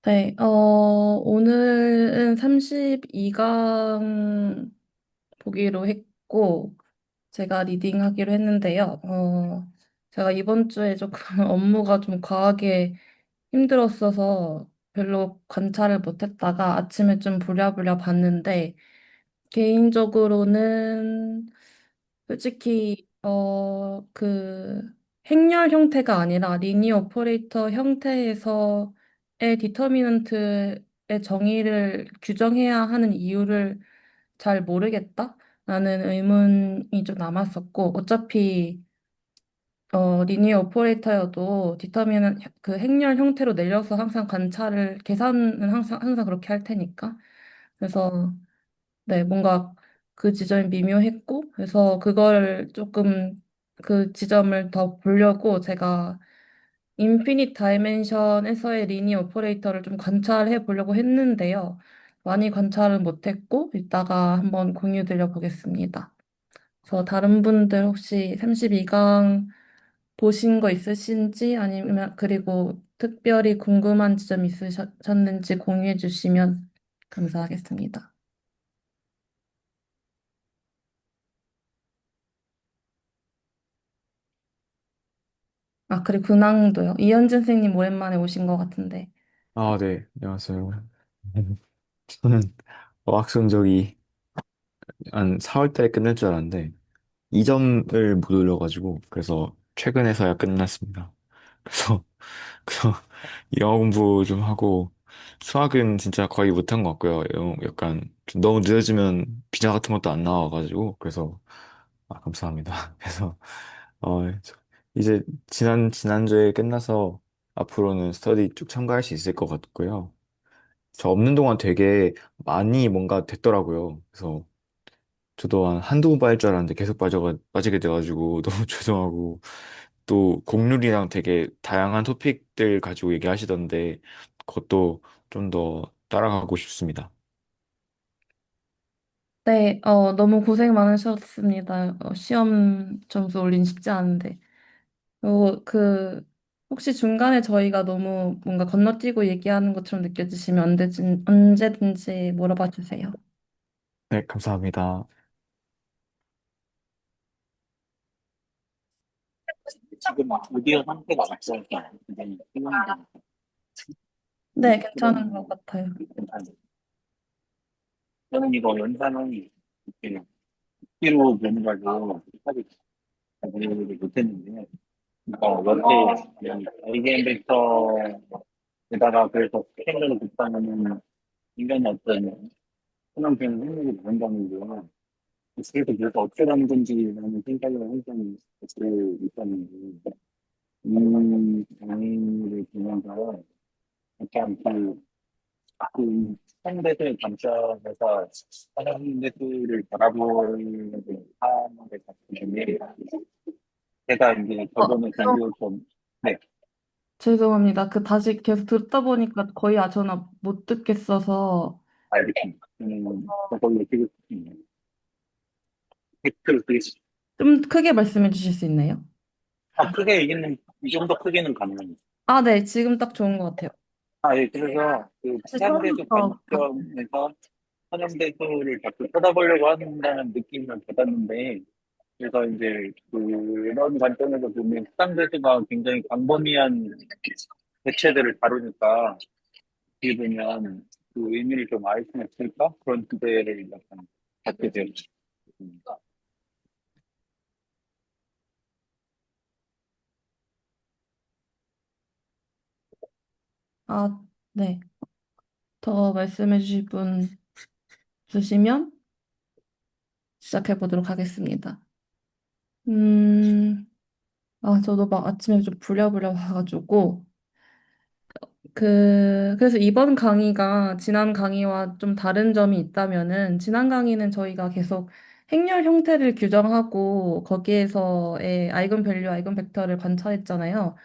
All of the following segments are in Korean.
네, 오늘은 32강 보기로 했고, 제가 리딩하기로 했는데요. 제가 이번 주에 조금 업무가 좀 과하게 힘들었어서 별로 관찰을 못했다가 아침에 좀 부랴부랴 봤는데, 개인적으로는 솔직히 행렬 형태가 아니라 리니어 오퍼레이터 형태에서의 디터미넌트의 정의를 규정해야 하는 이유를 잘 모르겠다라는 의문이 좀 남았었고, 어차피 리니어 오퍼레이터여도 디터미넌 그 행렬 형태로 내려서 항상 관찰을 계산은 항상 그렇게 할 테니까. 그래서 네, 뭔가 그 지점이 미묘했고, 그래서 그걸 조금 그 지점을 더 보려고 제가 인피니트 다이멘션에서의 리니어 오퍼레이터를 좀 관찰해 보려고 했는데요. 많이 관찰은 못했고, 이따가 한번 공유 드려보겠습니다. 그래서 다른 분들 혹시 32강 보신 거 있으신지 아니면 그리고 특별히 궁금한 지점 있으셨는지 공유해 주시면 감사하겠습니다. 아, 그리고 근황도요. 이현진 선생님 오랜만에 오신 것 같은데. 아, 네. 안녕하세요. 저는 어학 성적이 한 4월 달에 끝날 줄 알았는데 2점을 못 올려가지고 그래서 최근에서야 끝났습니다. 그래서 그래서 영어 공부 좀 하고 수학은 진짜 거의 못한 것 같고요. 약간 좀 너무 늦어지면 비자 같은 것도 안 나와가지고 그래서 감사합니다. 그래서 이제 지난주에 끝나서 앞으로는 스터디 쭉 참가할 수 있을 것 같고요. 저 없는 동안 되게 많이 뭔가 됐더라고요. 그래서 저도 한두 번 빠질 줄 알았는데 계속 빠지게 돼가지고 너무 죄송하고 또 곡률이랑 되게 다양한 토픽들 가지고 얘기하시던데 그것도 좀 더 따라가고 싶습니다. 네, 너무 고생 많으셨습니다. 시험 점수 올린 쉽지 않은데. 혹시 중간에 저희가 너무 뭔가 건너뛰고 얘기하는 것처럼 느껴지시면 언제든지 물어봐 주세요. 네, 감사합니다. 지금 오디오 상태가 없어서 굉장히 힘든데 네, 괜찮은 것 같아요. 저는 이거 연산은 이렇게 키로 보내가지고 하기 잘 못했는데 여태 AGM 벡터에다가 그래서 스캔들을 곱하면은 인간의 어떤 수능적인 능력이 나온다는 거 그래서 어떻게 하는 건지라는 생각을 항상 갖고 있었는데 강의를 보면서 약간 현대들 관점에서 현대들을 바라보는 하는 게 같은데 제가 이제 저번에 공부 좀 네, 죄송합니다. 다시 계속 듣다 보니까 거의 전화 못 듣겠어서 알겠습니다. 그걸로 되게 댓글 쓰겠습니다. 좀 크게 말씀해 주실 수 있나요? 크게 얘기는 이 정도 크기는 가능합니다. 아, 네, 지금 딱 좋은 것 같아요. 예, 그래서 그 사실 현대적 처음부터 관점에서 현대도를 자꾸 쳐다보려고 한다는 느낌을 받았는데 그래서 이제 그런 관점에서 보면 수상대가 굉장히 광범위한 대체들을 다루니까 어떻게 보면 그 의미를 좀 알 수는 있을까? 그런 기대를 약간 갖게 되었습니다. 아, 네. 더 말씀해 주실 분 있으시면 시작해 보도록 하겠습니다. 음, 저도 막 아침에 좀 부랴부랴 와가지고, 그래서 이번 강의가 지난 강의와 좀 다른 점이 있다면은, 지난 강의는 저희가 계속 행렬 형태를 규정하고, 거기에서의 아이건 밸류, 아이건 벡터를 관찰했잖아요.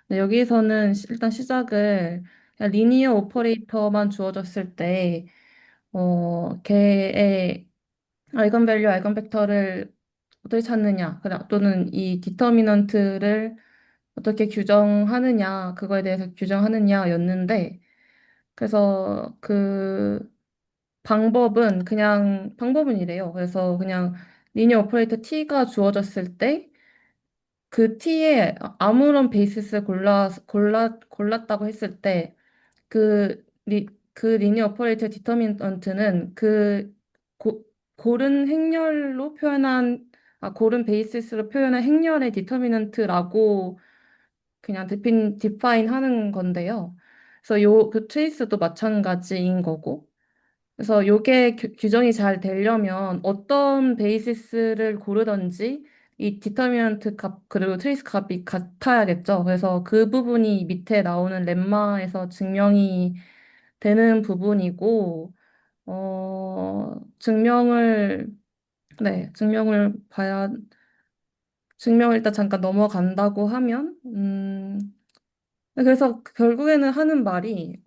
근데 여기에서는 일단 시작을 그냥 리니어 오퍼레이터만 주어졌을 때, 걔의 아이건 밸류, 아이건 벡터를 어떻게 찾느냐, 또는 이 디터미넌트를 어떻게 규정하느냐, 그거에 대해서 규정하느냐였는데, 그래서 방법은 이래요. 그래서 그냥 리니어 오퍼레이터 t가 주어졌을 때 그 t에 아무런 베이시스를 골랐다고 했을 때 그 리니어 오퍼레이터 디터미넌트는 고른 행렬로 고른 베이시스로 표현한 행렬의 디터미넌트라고 그냥 디파인 하는 건데요. 그래서 그 트레이스도 마찬가지인 거고. 그래서 요게 규정이 잘 되려면 어떤 베이시스를 고르든지 이 디터미넌트 값 그리고 트레이스 값이 같아야겠죠. 그래서 그 부분이 밑에 나오는 렘마에서 증명이 되는 부분이고, 어, 증명을, 증명을 일단 잠깐 넘어간다고 하면, 그래서 결국에는 하는 말이,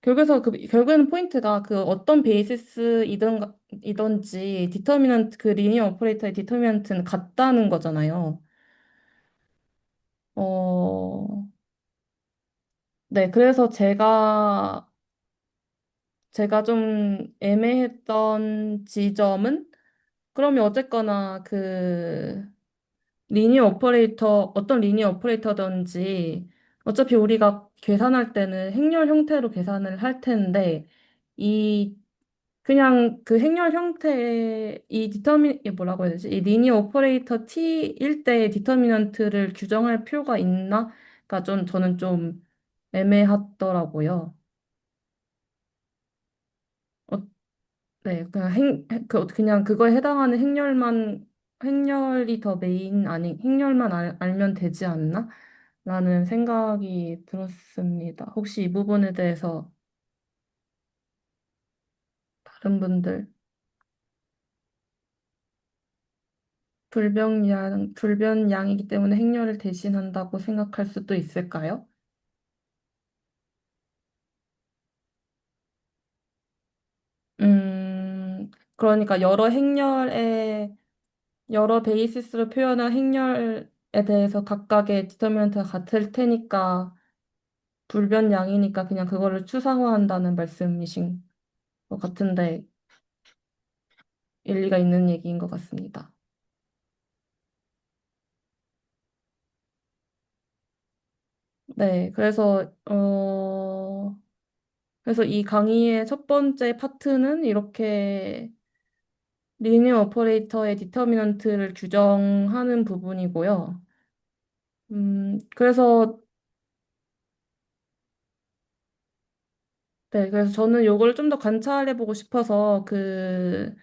결국에는 포인트가 그 어떤 이던지 그 리니어 오퍼레이터의 디터미넌트는 같다는 거잖아요. 어, 네, 그래서 제가 좀 애매했던 지점은 그러면 어쨌거나 어떤 리니어 오퍼레이터든지 어차피 우리가 계산할 때는 행렬 형태로 계산을 할 텐데 이 그냥 그 행렬 형태의 이 뭐라고 해야 되지? 이 리니어 오퍼레이터 T일 때의 디터미넌트를 규정할 필요가 있나가 저는 좀 애매하더라고요. 어, 네, 그냥 그거에 해당하는 행렬이 더 행렬만 알면 되지 않나? 라는 생각이 들었습니다. 혹시 이 부분에 대해서 다른 분들 불변량이기 때문에 행렬을 대신한다고 생각할 수도 있을까요? 그러니까 여러 베이시스로 표현한 행렬에 대해서 각각의 디터미넌트가 같을 테니까 불변량이니까 그냥 그거를 추상화한다는 말씀이신 것 같은데 일리가 있는 얘기인 것 같습니다. 네, 그래서 이 강의의 첫 번째 파트는 이렇게 리니어 오퍼레이터의 디터미넌트를 규정하는 부분이고요. 그래서 그래서 저는 요걸 좀 더 관찰해 보고 싶어서 그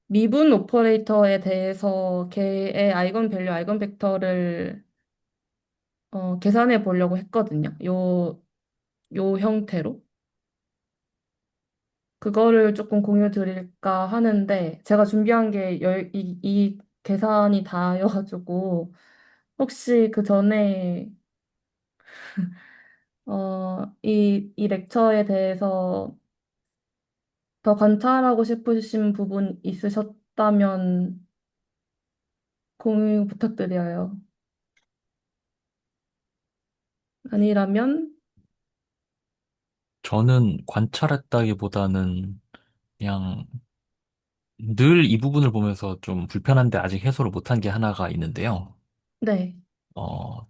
미분 오퍼레이터에 대해서 걔의 아이건 벡터를 계산해 보려고 했거든요. 요 형태로. 그거를 조금 공유 드릴까 하는데 제가 준비한 게 이 계산이 다여가지고 혹시 그 전에 이 렉처에 대해서 더 관찰하고 싶으신 부분 있으셨다면 공유 부탁드려요. 아니라면, 저는 관찰했다기보다는 그냥 늘 이 부분을 보면서 좀 불편한데 아직 해소를 못한 게 하나가 있는데요. 네,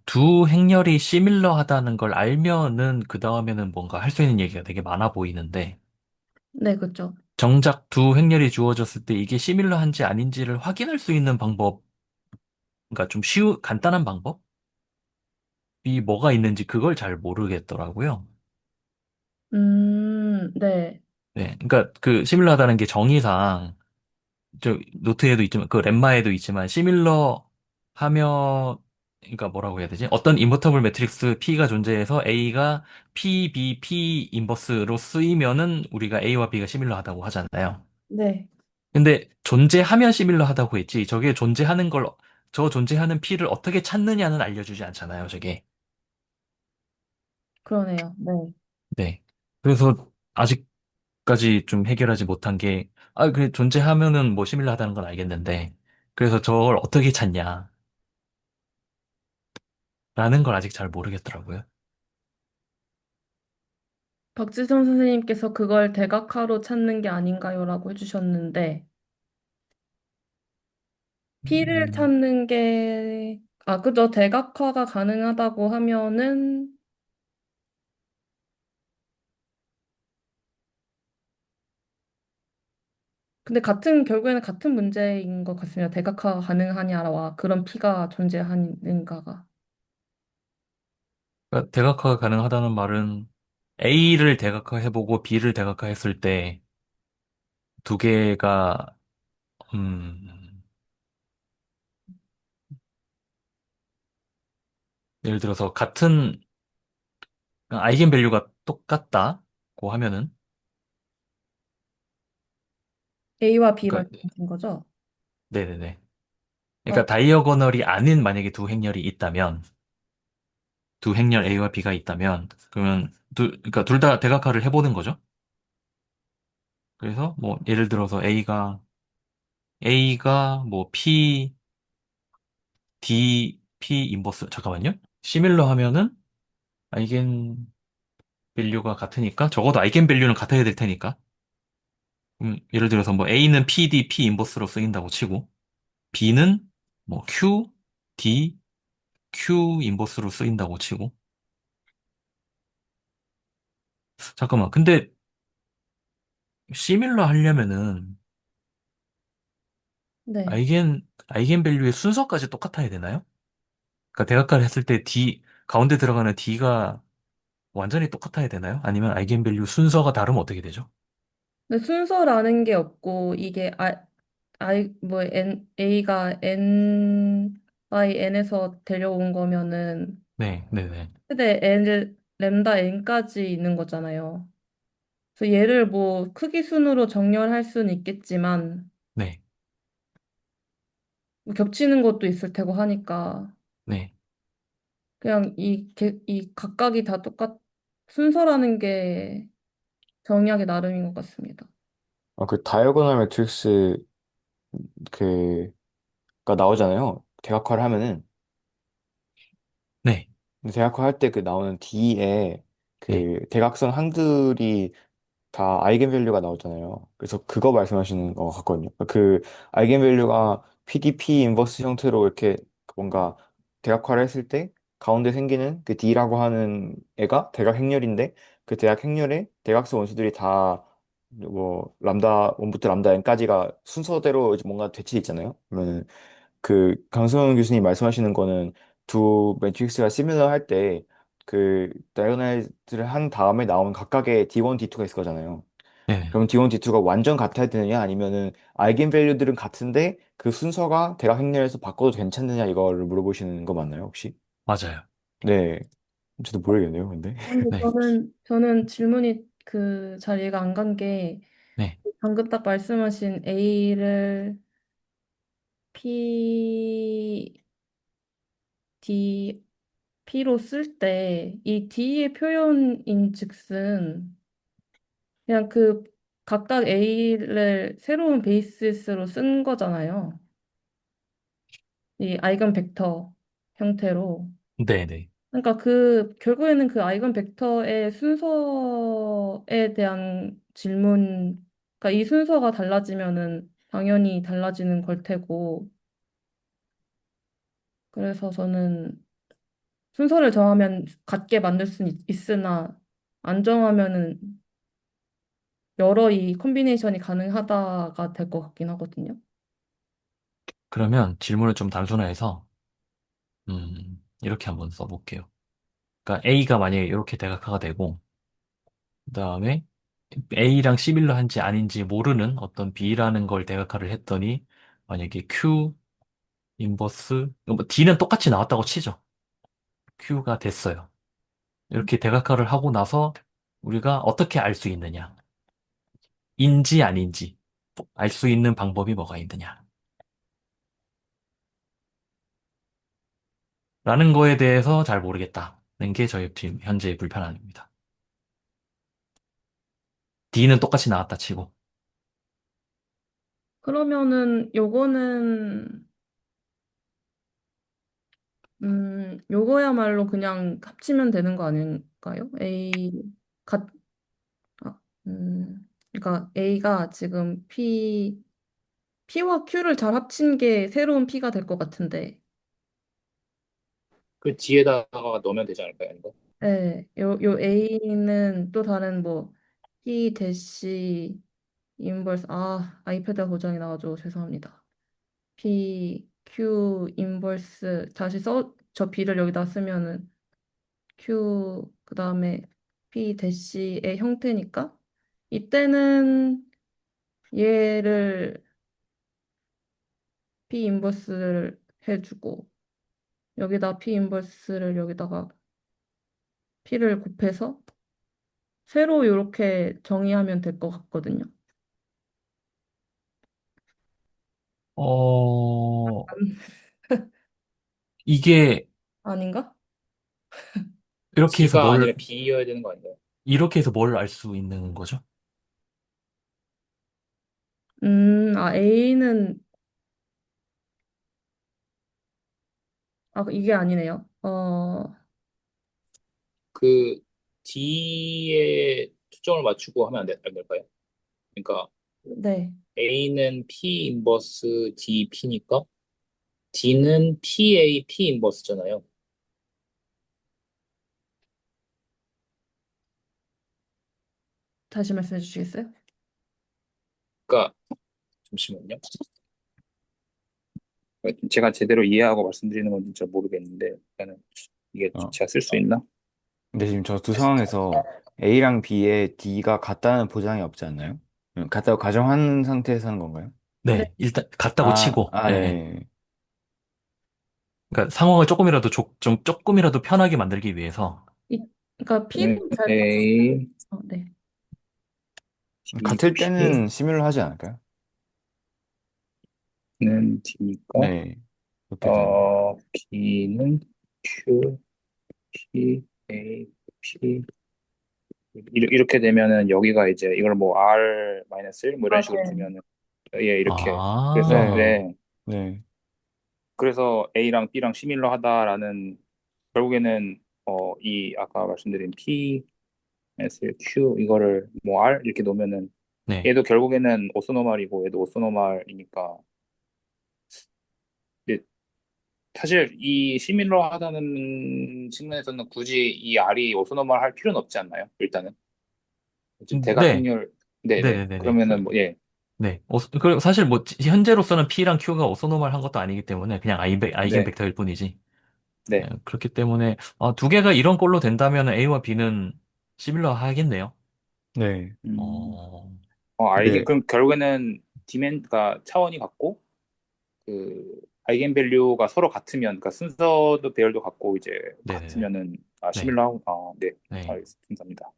두 행렬이 시밀러하다는 걸 알면은 그 다음에는 뭔가 할 수 있는 얘기가 되게 많아 보이는데 네, 그렇죠. 정작 두 행렬이 주어졌을 때 이게 시밀러한지 아닌지를 확인할 수 있는 방법, 그러니까 좀 간단한 방법이 뭐가 있는지 그걸 잘 모르겠더라고요. 네, 네, 그러니까 그 시밀러하다는 게 정의상 저 노트에도 있지만 그 렘마에도 있지만 시밀러 하면 그러니까 뭐라고 해야 되지? 어떤 인버터블 매트릭스 P가 존재해서 A가 P, B, P 인버스로 쓰이면은 우리가 A와 B가 시밀러하다고 하잖아요. 네, 근데 존재하면 시밀러하다고 했지. 저게 저 존재하는 P를 어떻게 찾느냐는 알려주지 않잖아요, 저게. 그러네요. 네. 네. 그래서 아직까지 좀 해결하지 못한 게, 그래, 존재하면은 뭐 시밀러하다는 건 알겠는데, 그래서 저걸 어떻게 찾냐. 걸 아직 잘 모르겠더라고요. 박지성 선생님께서 그걸 대각화로 찾는 게 아닌가요라고 해주셨는데, P를 음, 찾는 게, 그죠. 대각화가 가능하다고 하면은, 근데 결국에는 같은 문제인 것 같습니다. 대각화가 가능하냐와 그런 P가 존재하는가가. 그러니까 대각화가 가능하다는 말은 A를 대각화해보고 B를 대각화했을 때 두 개가 음, 예를 들어서 같은 아이겐밸류가 똑같다고 하면은 A와 B 그러니까 말씀하신 거죠? 네네네. 어, 그러니까 다이어고널이 아닌 만약에 두 행렬이 있다면 두 행렬 A와 B가 있다면 그러면 그러니까 둘 다 대각화를 해보는 거죠. 그래서 뭐 예를 들어서 A가 뭐 P 인버스 잠깐만요. 시밀러 하면은 아이겐 밸류가 같으니까 적어도 아이겐 밸류는 같아야 될 테니까 예를 들어서 뭐 A는 P 인버스로 쓰인다고 치고 B는 뭐 Q 인버스로 쓰인다고 치고 잠깐만 근데 시밀러 하려면은 네. 아이겐 밸류의 순서까지 똑같아야 되나요? 그러니까 대각화를 했을 때 가운데 들어가는 D가 완전히 똑같아야 되나요? 아니면 아이겐 밸류 순서가 다르면 어떻게 되죠? 근데 순서라는 게 없고, 이게 A가 N by N에서 데려온 거면은, 네, 네네. 최대 램다 N까지 있는 거잖아요. 그래서 얘를 뭐 크기 순으로 정렬할 수는 있겠지만, 네, 뭐 겹치는 것도 있을 테고 하니까, 네. 그냥 이 각각이 다 순서라는 게 정의하기 나름인 것 같습니다. 그 다이아고널 매트릭스 그가 나오잖아요. 대각화를 하면은 네, 근데 대학화 할 때 그 나오는 D에 네, 그 대각선 항들이 다 아이겐밸류가 나오잖아요. 그래서 그거 말씀하시는 것 같거든요. 그 아이겐밸류가 PDP 인버스 형태로 이렇게 뭔가 대각화를 했을 때 가운데 생기는 그 D라고 하는 애가 대각 행렬인데 그 대각 행렬에 대각선 원수들이 다 뭐 람다 1부터 람다 n까지가 순서대로 이제 뭔가 배치돼 있잖아요. 그러면 그 강성훈 교수님 말씀하시는 거는 두 매트릭스가 시밀러 할 때 그 다이고널즈를 한 다음에 나온 각각의 D1, D2가 있을 거잖아요. 네, 그럼 D1, D2가 완전 같아야 되느냐 아니면은 아이겐 밸류들은 같은데 그 순서가 대각 행렬에서 바꿔도 괜찮느냐 이거를 물어보시는 거 맞나요, 혹시? 맞아요. 네. 저도 모르겠네요, 근데. 근데 네, 저는 질문이 잘 이해가 안 간 게, 네, 방금 딱 말씀하신 A를 P, D, P로 쓸 때, 이 D의 표현인 즉슨, 그냥 각각 A를 새로운 베이시스로 쓴 거잖아요. 이 아이건 벡터 형태로. 네, 네. 그러니까 결국에는 그 아이건 벡터의 순서에 대한 그러니까 이 순서가 달라지면은 당연히 달라지는 걸 테고, 그래서 저는 순서를 정하면 같게 만들 수는 있으나, 안 정하면은 여러 이 콤비네이션이 가능하다가 될 것 같긴 하거든요. 그러면 질문을 좀 단순화해서 이렇게 한번 써볼게요. 그러니까 A가 만약에 이렇게 대각화가 되고 그다음에 A랑 시밀러한지 아닌지 모르는 어떤 B라는 걸 대각화를 했더니 만약에 Q 인버스 뭐 D는 똑같이 나왔다고 치죠. Q가 됐어요. 이렇게 대각화를 하고 나서 우리가 어떻게 알 수 있느냐? 인지 아닌지 알 수 있는 방법이 뭐가 있느냐? 라는 거에 대해서 잘 모르겠다는 게 저희 지금 현재의 불편함입니다. D는 똑같이 나왔다 치고. 그러면은 요거는 요거야말로 그냥 합치면 되는 거 아닌가요? 가, 아, 그러니까 A가 지금 P와 Q를 잘 합친 게 새로운 P가 될 것 같은데, 그 뒤에다가 넣으면 되지 않을까요? 이거? 네, 요 A는 또 다른 뭐 P 대시 인버스, 아이패드 고장이 나가지고 죄송합니다. P, Q 인버스 저 B를 여기다 쓰면은 Q 그다음에 P 대시의 형태니까 이때는 얘를 P 인버스를 해주고 여기다 P 인버스를 여기다가 P를 곱해서 새로 이렇게 정의하면 될 것 같거든요. 어, 이게 아닌가? 이렇게 해서 D가 아니라 B여야 되는 거 아닌가요? 이렇게 해서 뭘 알 수 있는 거죠? A는 이게 아니네요. 그 D에 초점을 맞추고 하면 안 될까요? 그러니까 네. A는 P 인버스 DP니까 D는 PA P 인버스잖아요. 다시 말씀해 주시겠어요? 그러니까 잠시만요. 제가 제대로 이해하고 말씀드리는 건지 잘 모르겠는데 일단은 이게 어. 제가 쓸 수 있나? 근데 지금 저 두 상황에서 A랑 B에 D가 같다는 보장이 없지 않나요? 같다고 가정한 상태에서 하는 건가요? 네. 네, 일단 같다고 치고, 예, 예. 네. 그러니까 상황을 좀 조금이라도 편하게 만들기 위해서, 그러니까 는 P도 잘 A, 네. 같을 DP는 때는 시뮬러 하지 않을까요? D니까 네. 그렇게 되면. B는 Q, P, A, P 이렇게 되면은 여기가 이제 이걸 뭐 R-1 뭐 이런 식으로 네. 두면은 예 이렇게 그래서 네. 아, 네 네. 그래서 A랑 B랑 시밀러 하다라는 결국에는 이 아까 말씀드린 P, S, Q 이거를 뭐 R 이렇게 놓으면은 네. 얘도 결국에는 오소노말이고 얘도 오소노말이니까 근데 사실 이 시밀러 하다는 측면에서는 굳이 이 R이 오소노말 할 필요는 없지 않나요? 일단은 지금 대각 네, 행렬 네네 네네네네. 그러면은 뭐 예. 네. 그리고 사실 뭐, 현재로서는 P랑 Q가 오소노말 한 것도 아니기 때문에 그냥 네, 아이겐벡터일 뿐이지. 예, 네. 그렇기 때문에, 두 개가 이런 꼴로 된다면 A와 B는 시밀러 하겠네요. 네. 음, 어, 알게, 근데, 그럼 결국에는 그러니까 차원이 같고, 아이겐 밸류가 서로 같으면, 그러니까 순서도 배열도 같고, 이제 네네네. 같으면은, 네. 시밀러하고, 네, 네. 알겠습니다. 감사합니다.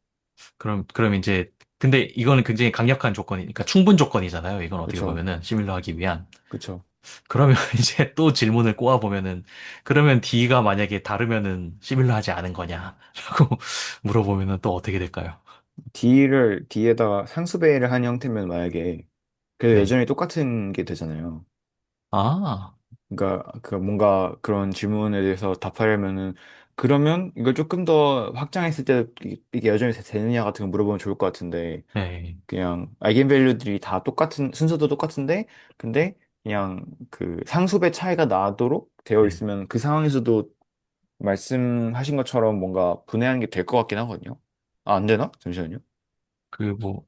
그럼 이제, 근데 이거는 굉장히 강력한 조건이니까 충분 조건이잖아요. 이건 어떻게 그쵸. 보면은 시밀러 하기 위한. 그쵸. 그러면 이제 또 질문을 꼬아보면은, 그러면 D가 만약에 다르면은 시밀러 하지 않은 거냐? 라고 물어보면은 또 어떻게 될까요? D에다가 상수배를 한 형태면 만약에, 그래도 네. 여전히 똑같은 게 되잖아요. 아, 그러니까 그 뭔가 그런 질문에 대해서 답하려면은 그러면 이걸 조금 더 확장했을 때 이게 여전히 되느냐 같은 거 물어보면 좋을 것 같은데 네. 그냥 아이겐밸류들이 다 똑같은 순서도 똑같은데 근데 그냥 그 상수배 차이가 나도록 되어 네. 있으면 그 상황에서도 말씀하신 것처럼 뭔가 분해하는 게 될 것 같긴 하거든요. 안 되나? 잠시만요. 그 뭐,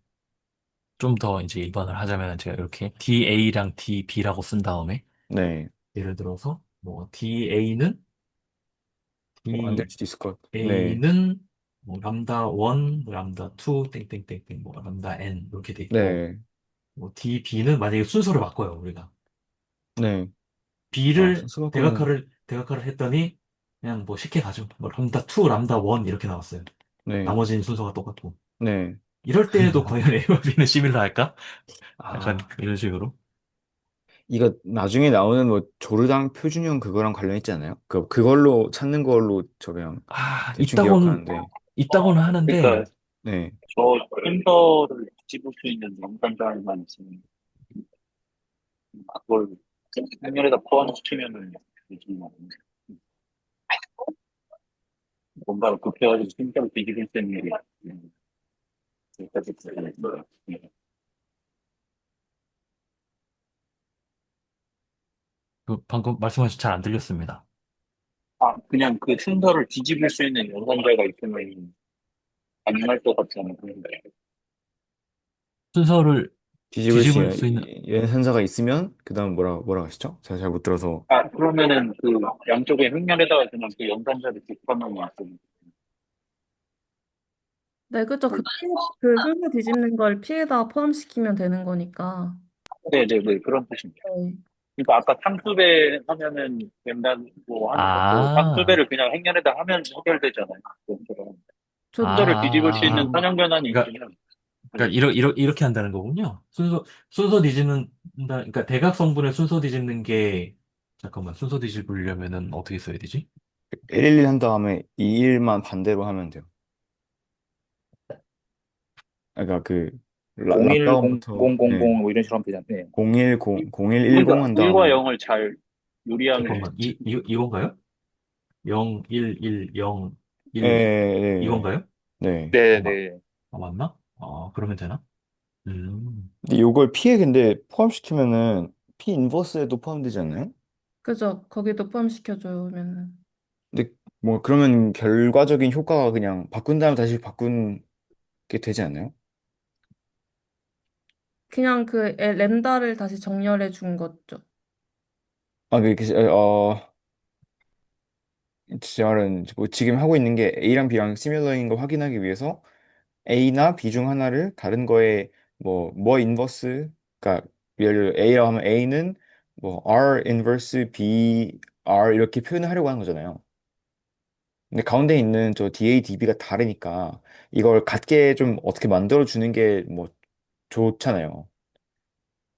좀 더 이제 일반을 하자면 제가 이렇게 DA랑 DB라고 쓴 다음에, 네. 예를 들어서, 뭐, 안 될 수도 있을 것 같아요. 네. DA는 뭐 람다 1, 람다 2, 땡땡땡땡, 뭐 람다 N 이렇게 돼 있고, 네. 뭐 DB는 만약에 순서를 바꿔요, 우리가. 네. B를 순서 바꾸면 대각화를 했더니 그냥 뭐 쉽게 가죠. 뭐 람다 2, 람다 1 이렇게 나왔어요. 네. 나머지는 순서가 똑같고. 네. 이럴 때에도 과연 A와 B는 시밀러 할까? 약간 아. 이런 식으로. 이거 나중에 나오는 뭐 조르당 표준형 그거랑 관련 있지 않아요? 그걸로 찾는 걸로 저 그냥 대충 기억하는데. 있다고는 하는데, 그러니까 네. 저 펜더를 집을 수 있는 영상장만 있으면 그걸 행렬에다 포함시키면은 되지. 뭔가를 굽혀가지고 진짜로 뒤집을 수 있는 일이 여기까지 있어요. 그 방금 말씀하신 잘 안 들렸습니다. 아, 그냥 그 순서를 뒤집을 수 있는 연산자가 있으면 가능할 것 같지 않아요? 순서를 뒤집을 수 뒤집을 수 있는, 있는 연산자가 있으면 그다음 뭐라 하시죠? 제가 잘 못 들어서. 아, 그러면은 그 양쪽에 횡렬에다가 그냥 그 연산자를 뒷받침을 있으면 네, 그죠. 그 순서 뒤집는 걸 P에다 포함시키면 되는 거니까. 네네네 그런 뜻입니다. 네. 그러니까 아까 상수배 하면은 된다고 하는 것도 아, 상수배를 그냥 행렬에다 하면 해결되잖아요. 그것처럼 아, 순서를 뒤집을 수 있는 아. 선형 변환이 그러니까, 있으면 네. 그러니까 이렇게 한다는 거군요. 순서 뒤집는다, 그러니까 대각성분의 순서 뒤집는 게, 잠깐만, 순서 뒤집으려면은 어떻게 써야 되지? 111 한 다음에 21만 반대로 하면 돼요. 그러니까 그 010000 람다운부터 네, 뭐 이런 식으로 하면 되잖아요. 네. 010, 0110 그러니까 한 1과 다음에 0을 잘 요리하면 잠깐만, 이건가요? 0, 1, 1, 0, 예, 1, 예, 이건가요? 네. 아, 네네. 맞나? 그러면 되나? 음. 근데 요걸 P에 근데 포함시키면은 P 인버스에도 포함되지 않나요? 그죠. 거기도 포함시켜주면은. 근데 뭐 그러면 결과적인 효과가 그냥 바꾼 다음에 다시 바꾸게 되지 않나요? 그냥 램다를 다시 정렬해 준 거죠. 아, 제 말은 뭐 지금 하고 있는 게 A랑 B랑 시밀러인 거 확인하기 위해서 A나 B 중 하나를 다른 거에 뭐 인버스, 그러니까 예를 들어 A라고 하면 A는 뭐 R 인버스 B R 이렇게 표현을 하려고 하는 거잖아요. 근데 가운데 있는 저 DA, DB가 다르니까 이걸 같게 좀 어떻게 만들어 주는 게 뭐 좋잖아요.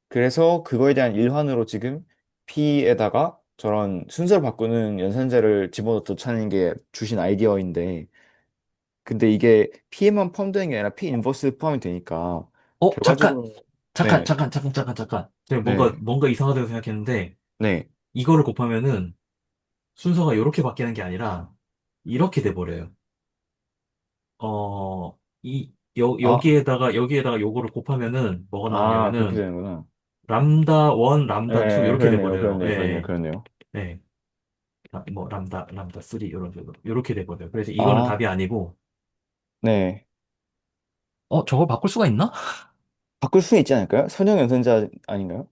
그래서 그거에 대한 일환으로 지금 P에다가 저런 순서를 바꾸는 연산자를 집어넣자는 게 주신 아이디어인데, 근데 이게 P에만 포함되는 게 아니라 P 인버스 포함이 되니까 잠깐! 결과적으로 네, 잠깐. 제가 네, 뭔가 이상하다고 생각했는데, 네. 이거를 곱하면은 순서가 이렇게 바뀌는 게 아니라, 이렇게 돼버려요. 아, 여기에다가 요거를 곱하면은, 뭐가 아, 그렇게 나오냐면은, 되는구나. 람다 1, 람다 2, 네, 이렇게 돼버려요. 예, 그렇네요. 예. 뭐, 람다 3, 이런 식으로. 이렇게 돼버려요. 그래서 이거는 아, 답이 아니고, 네. 저걸 바꿀 수가 있나? 바꿀 수 있지 않을까요? 선형 연산자 아닌가요?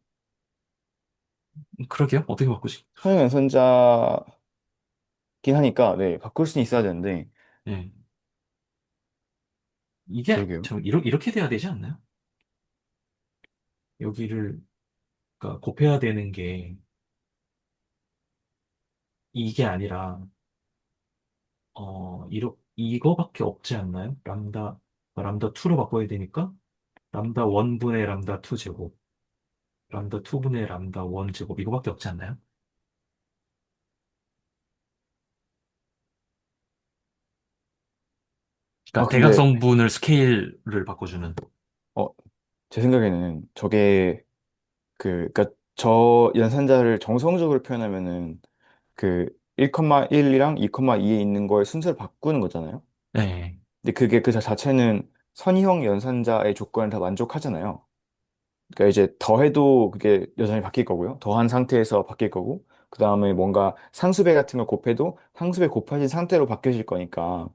그러게요. 어떻게 바꾸지? 선형 연산자긴 하니까, 네, 바꿀 수는 있어야 되는데, 예. 이게, 그러게요. 이렇게 돼야 되지 않나요? 여기를, 그러니까 곱해야 되는 게, 이게 아니라, 이거밖에 없지 않나요? 람다 2로 바꿔야 되니까, 람다 1분의 람다 2 제곱, 람다 2분의 람다 1 제곱, 이거밖에 없지 않나요? 아, 그러니까 근데, 대각성분을 스케일을 바꿔주는. 어, 제 생각에는 저게 그러니까 저 연산자를 정성적으로 표현하면은 그 1,1이랑 2,2에 있는 걸 순서를 바꾸는 거잖아요. 네, 근데 그게 그 자체는 선형 연산자의 조건을 다 만족하잖아요. 그러니까 이제 더해도 그게 여전히 바뀔 거고요. 더한 상태에서 바뀔 거고, 그 다음에 뭔가 상수배 같은 걸 곱해도 상수배 곱해진 상태로 바뀌어질 거니까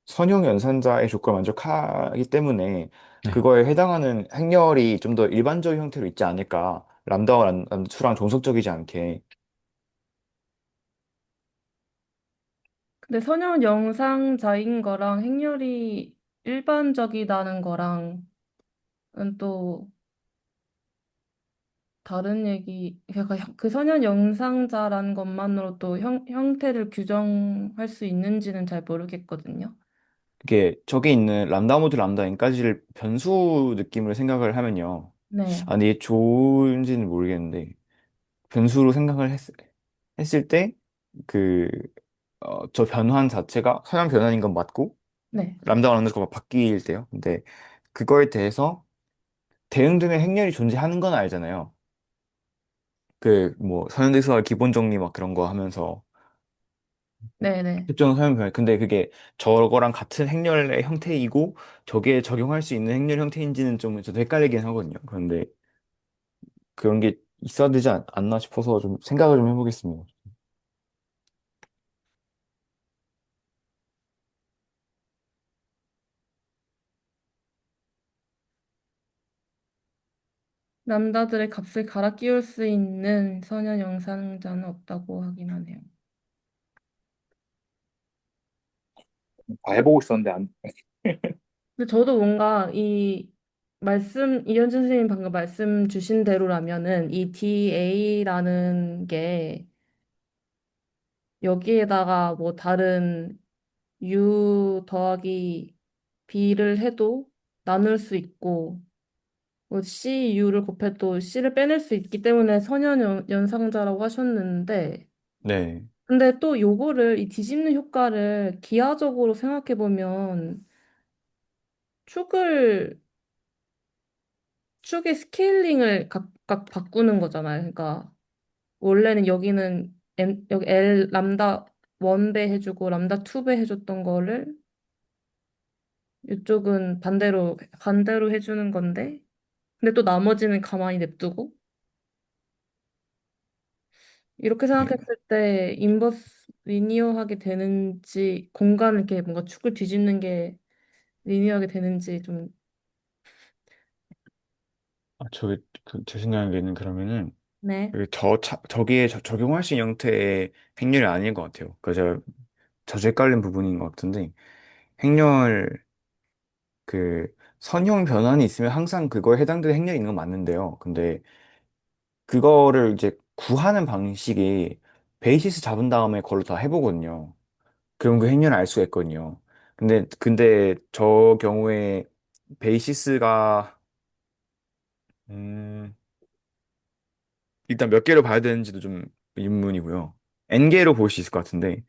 선형 연산자의 조건을 만족하기 때문에 네. 그거에 해당하는 행렬이 좀 더 일반적인 형태로 있지 않을까. 람다와 람다2랑 종속적이지 않게. 근데 선형 영상자인 거랑 행렬이 일반적이다는 거랑은 또 다른 얘기, 그러니까 그 선형 영상자라는 것만으로도 형태를 규정할 수 있는지는 잘 모르겠거든요. 이게 저게 있는 람다 모드 람다 n까지를 변수 느낌으로 생각을 하면요. 네, 아니, 이게 좋은지는 모르겠는데, 변수로 생각을 했을 때, 그, 저 변환 자체가 서양 변환인 건 맞고, 네, 람다가 어느 정도 바뀔 때요. 근데 그거에 대해서 대응되는 행렬이 존재하는 건 알잖아요. 그, 뭐, 선형대수와 기본 정리 막 그런 거 하면서. 네네. 특정 사용 변화. 근데 그게 저거랑 같은 행렬의 형태이고 저게 적용할 수 있는 행렬 형태인지는 좀 저도 헷갈리긴 하거든요. 그런데 그런 게 있어야 되지 않나 싶어서 좀 생각을 좀 해보겠습니다. 남자들의 값을 갈아 끼울 수 있는 선형 영상자는 없다고 하긴 하네요. 다 해보고 있었는데 안, 근데 저도 뭔가 이현준 선생님 방금 말씀 주신 대로라면은 이 DA라는 게 여기에다가 뭐 다른 U 더하기 B를 해도 나눌 수 있고 뭐 C, U를 곱해도 C를 빼낼 수 있기 때문에 선형연상자라고 하셨는데 네. 근데 또 요거를 이 뒤집는 효과를 기하적으로 생각해 보면 축을 축의 스케일링을 각각 바꾸는 거잖아요. 그러니까 원래는 여기 L 람다 1배 해주고 람다 2배 해줬던 거를 이쪽은 반대로 해주는 건데 근데 또 나머지는 가만히 냅두고 이렇게 네. 생각했을 때 인버스 리니어하게 되는지 공간을 이렇게 뭔가 축을 뒤집는 게 리니어하게 되는지 좀 제 생각에는 그러면은 네. 저기에 적용할 수 있는 형태의 행렬이 아닌 것 같아요. 그 제가 자주 헷갈린 부분인 것 같은데 행렬 그 선형 변환이 있으면 항상 그거에 해당되는 행렬이 있는 건 맞는데요. 근데 그거를 이제 구하는 방식이 베이시스 잡은 다음에 그걸로 다 해보거든요. 그럼 그 행렬을 알 수가 있거든요. 근데 저 경우에 베이시스가 음, 일단 몇 개로 봐야 되는지도 좀 의문이고요. n개로 볼 수 있을 것 같은데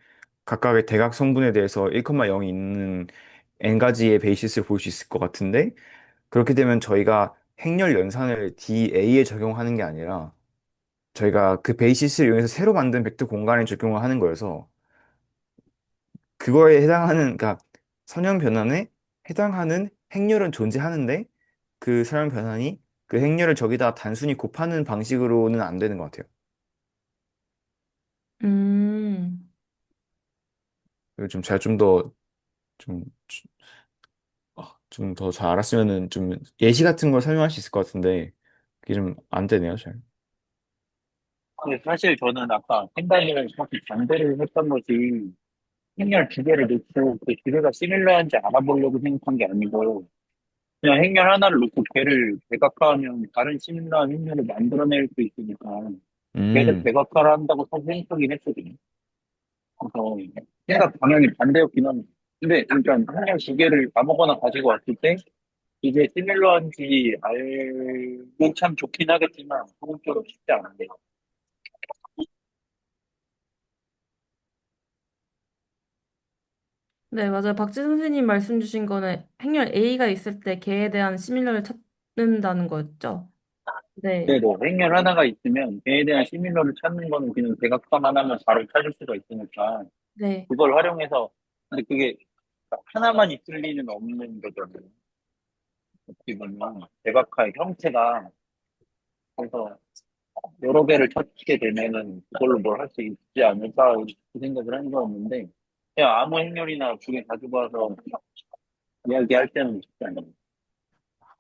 각각의 대각 성분에 대해서 1,0이 있는 n 가지의 베이시스를 볼 수 있을 것 같은데 그렇게 되면 저희가 행렬 연산을 DA에 적용하는 게 아니라 저희가 그 베이시스를 이용해서 새로 만든 벡터 공간에 적용을 하는 거여서 그거에 해당하는 그러니까 선형 변환에 해당하는 행렬은 존재하는데 그 선형 변환이 그 행렬을 저기다 단순히 곱하는 방식으로는 안 되는 것 같아요. 음. 그리고 좀 제가 좀, 좀 더 잘 알았으면은 좀 예시 같은 걸 설명할 수 있을 것 같은데 그게 좀 안 되네요, 잘. 근데 사실 저는 아까 생각을 사실 반대를 했던 것이 행렬 두 개를 놓고 그 두 개가 시밀러한지 알아보려고 생각한 게 아니고 그냥 행렬 하나를 놓고 걔를 대각화하면 다른 시밀러한 행렬을 만들어낼 수 있으니까 걔를 음, 대각화를 한다고 사실 생각하긴 했거든요. 그래서 생각 방향이 반대였긴 한데 근데 일단 행렬 두 개를 아무거나 가지고 왔을 때 이게 시밀러한지 알고 참 좋긴 하겠지만 그건 좀 쉽지 않은데 네, 맞아요. 박지 선생님 말씀 주신 거는 행렬 A가 있을 때 걔에 대한 시밀러를 찾는다는 거였죠? 네. 그래도 행렬 하나가 있으면 걔에 대한 시밀러를 찾는 거는 그냥 대각화만 하면 바로 찾을 수가 있으니까 네. 그걸 활용해서 근데 그게 하나만 있을 리는 없는 거잖아요. 어떻게 보면 대각화의 형태가 그래서 여러 개를 찾게 되면은 그걸로 뭘 할 수 있지 않을까 그 생각을 한 거였는데 그냥 아무 행렬이나 두 개 가지고 와서 이야기할 때는 쉽지 않아요.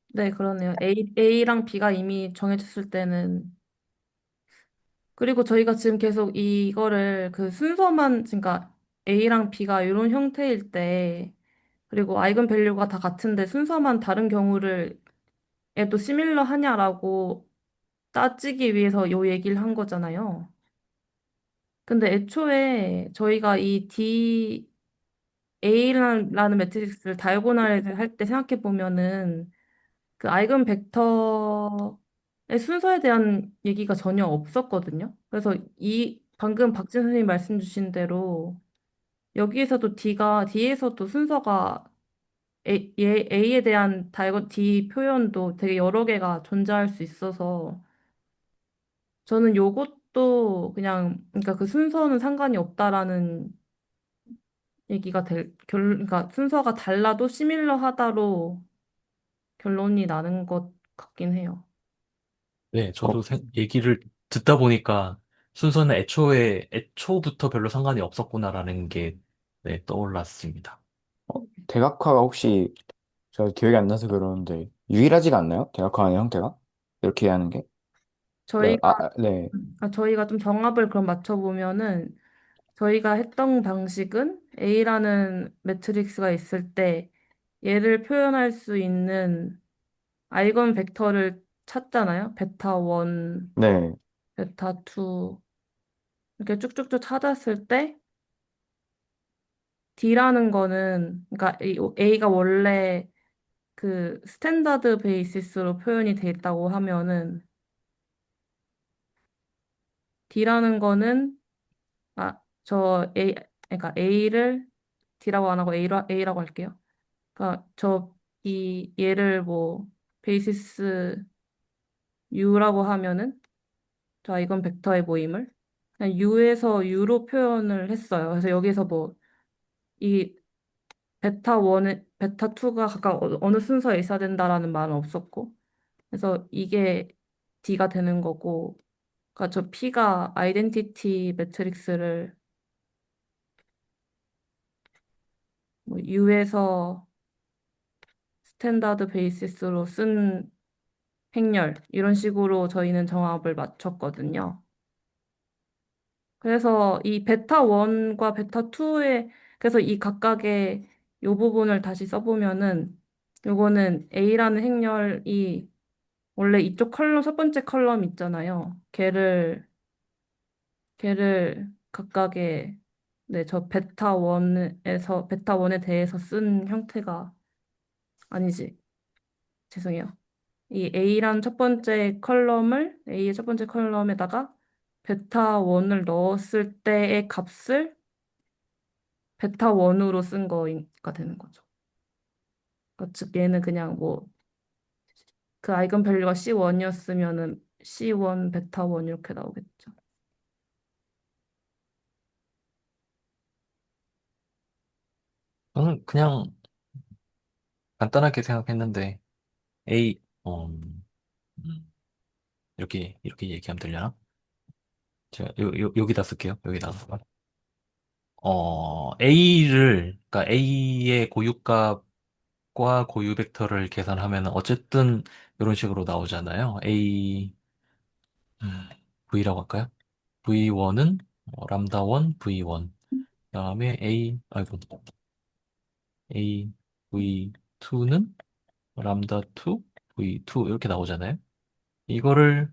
네, 그러네요. A랑 B가 이미 정해졌을 때는 그리고 저희가 지금 계속 이거를 그 순서만 그러니까 A랑 B가 이런 형태일 때 그리고 아이건 밸류가 다 같은데 순서만 다른 경우를 얘도 시밀러 하냐라고 따지기 위해서 요 얘기를 한 거잖아요. 근데 애초에 저희가 이 A라는 매트릭스를 다이고널을 할 때 생각해 보면은 그 아이건 벡터의 순서에 대한 얘기가 전혀 없었거든요. 그래서 이 방금 박진 선생님 말씀 주신 대로 여기에서도 D에서도 순서가 A에 대한 D 표현도 되게 여러 개가 존재할 수 있어서 저는 요것도 그냥 그러니까 그 순서는 상관이 없다라는 그러니까 순서가 달라도 시밀러하다로 결론이 나는 것 같긴 해요. 네, 어, 저도 얘기를 듣다 보니까 순서는 애초부터 별로 상관이 없었구나라는 게, 네, 떠올랐습니다. 대각화가 혹시 저 기억이 안 나서 그러는데 유일하지가 않나요? 대각화하는 형태가? 이렇게 하는 게? 그러니까, 저희가 네. 저희가 좀 정합을 그럼 맞춰보면은 저희가 했던 방식은 A라는 매트릭스가 있을 때 얘를 표현할 수 있는 아이건 벡터를 찾잖아요. 베타 1, 네. 베타 2 이렇게 쭉쭉쭉 찾았을 때 D라는 거는 그러니까 A가 원래 그 스탠다드 베이시스로 표현이 돼 있다고 하면은 D라는 거는 그러니까 A를 D라고 안 하고 A라고 할게요. 그러니까 이 얘를 뭐 베이시스 U라고 하면은 자 이건 벡터의 모임을 그냥 U에서 U로 표현을 했어요. 그래서 여기서 뭐 이 베타 1, 베타 2가 각각 어느 순서에 있어야 된다라는 말은 없었고 그래서 이게 D가 되는 거고 그러니까 저 P가 아이덴티티 매트릭스를 뭐 U에서 스탠다드 베이시스로 쓴 행렬 이런 식으로 저희는 정합을 맞췄거든요. 그래서 이 베타 1과 베타 2의 그래서 이 각각의 요 부분을 다시 써보면은 요거는 A라는 행렬이 원래 이쪽 컬럼 첫 번째 컬럼 있잖아요. 걔를 각각의 네, 저 베타 1에 대해서 쓴 형태가 아니지. 죄송해요. 이 A란 첫 번째 컬럼을 A의 첫 번째 컬럼에다가 베타 1을 넣었을 때의 값을 베타 1으로 쓴 거가 되는 거죠. 그러니까 즉 얘는 그냥 뭐 그 아이건 밸류가 C1이었으면은 C1 베타 1 이렇게 나오겠죠. 저는 그냥 간단하게 생각했는데, A, 이렇게 얘기하면 되려나? 제가 여기다 쓸게요. 여기다. 그러니까 A의 고유값과 고유 벡터를 계산하면 어쨌든 이런 식으로 나오잖아요. V라고 할까요? V1은 람다 1, V1. 그다음에 V2는 람다 2, V2 이렇게 나오잖아요. 이거를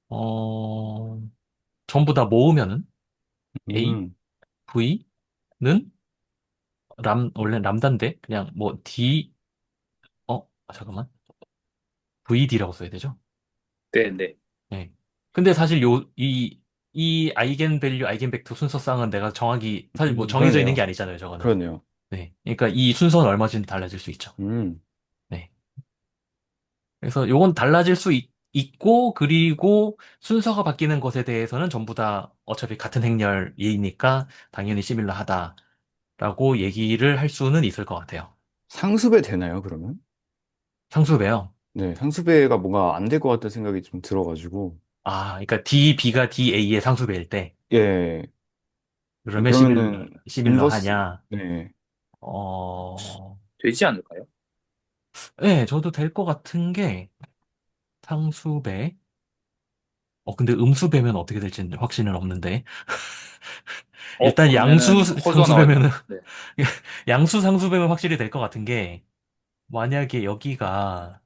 어, 전부 다 모으면은 A, 음, V는 원래 람다인데 그냥 뭐 잠깐만. VD라고 써야 되죠? 네, 네. 네. 근데 사실 이 아이겐 벡터 순서상은 내가 정확히 사실 뭐 정해져 있는 게 그러네요. 아니잖아요, 저거는. 그러네요. 네. 그러니까 이 순서는 얼마든지 달라질 수 있죠. 음, 네. 그래서 요건 달라질 수 있고, 그리고 순서가 바뀌는 것에 대해서는 전부 다 어차피 같은 행렬이니까 당연히 시밀러하다라고 얘기를 할 수는 있을 것 같아요. 상수배 되나요, 그러면? 상수배요. 네, 상수배가 뭔가 안 될 것 같다는 생각이 좀 들어가지고. 그러니까 DB가 DA의 상수배일 때, 예, 그러면 그러면은, 시밀러 인버스, 하냐? 네. 되지 않을까요? 네, 저도 될 것 같은 게 상수배. 근데 음수배면 어떻게 될지는 확신은 없는데. 일단 양수 그러면은 상수배면은, 네. 양수 상수배면 확실히 될 것 같은 게, 만약에 여기가,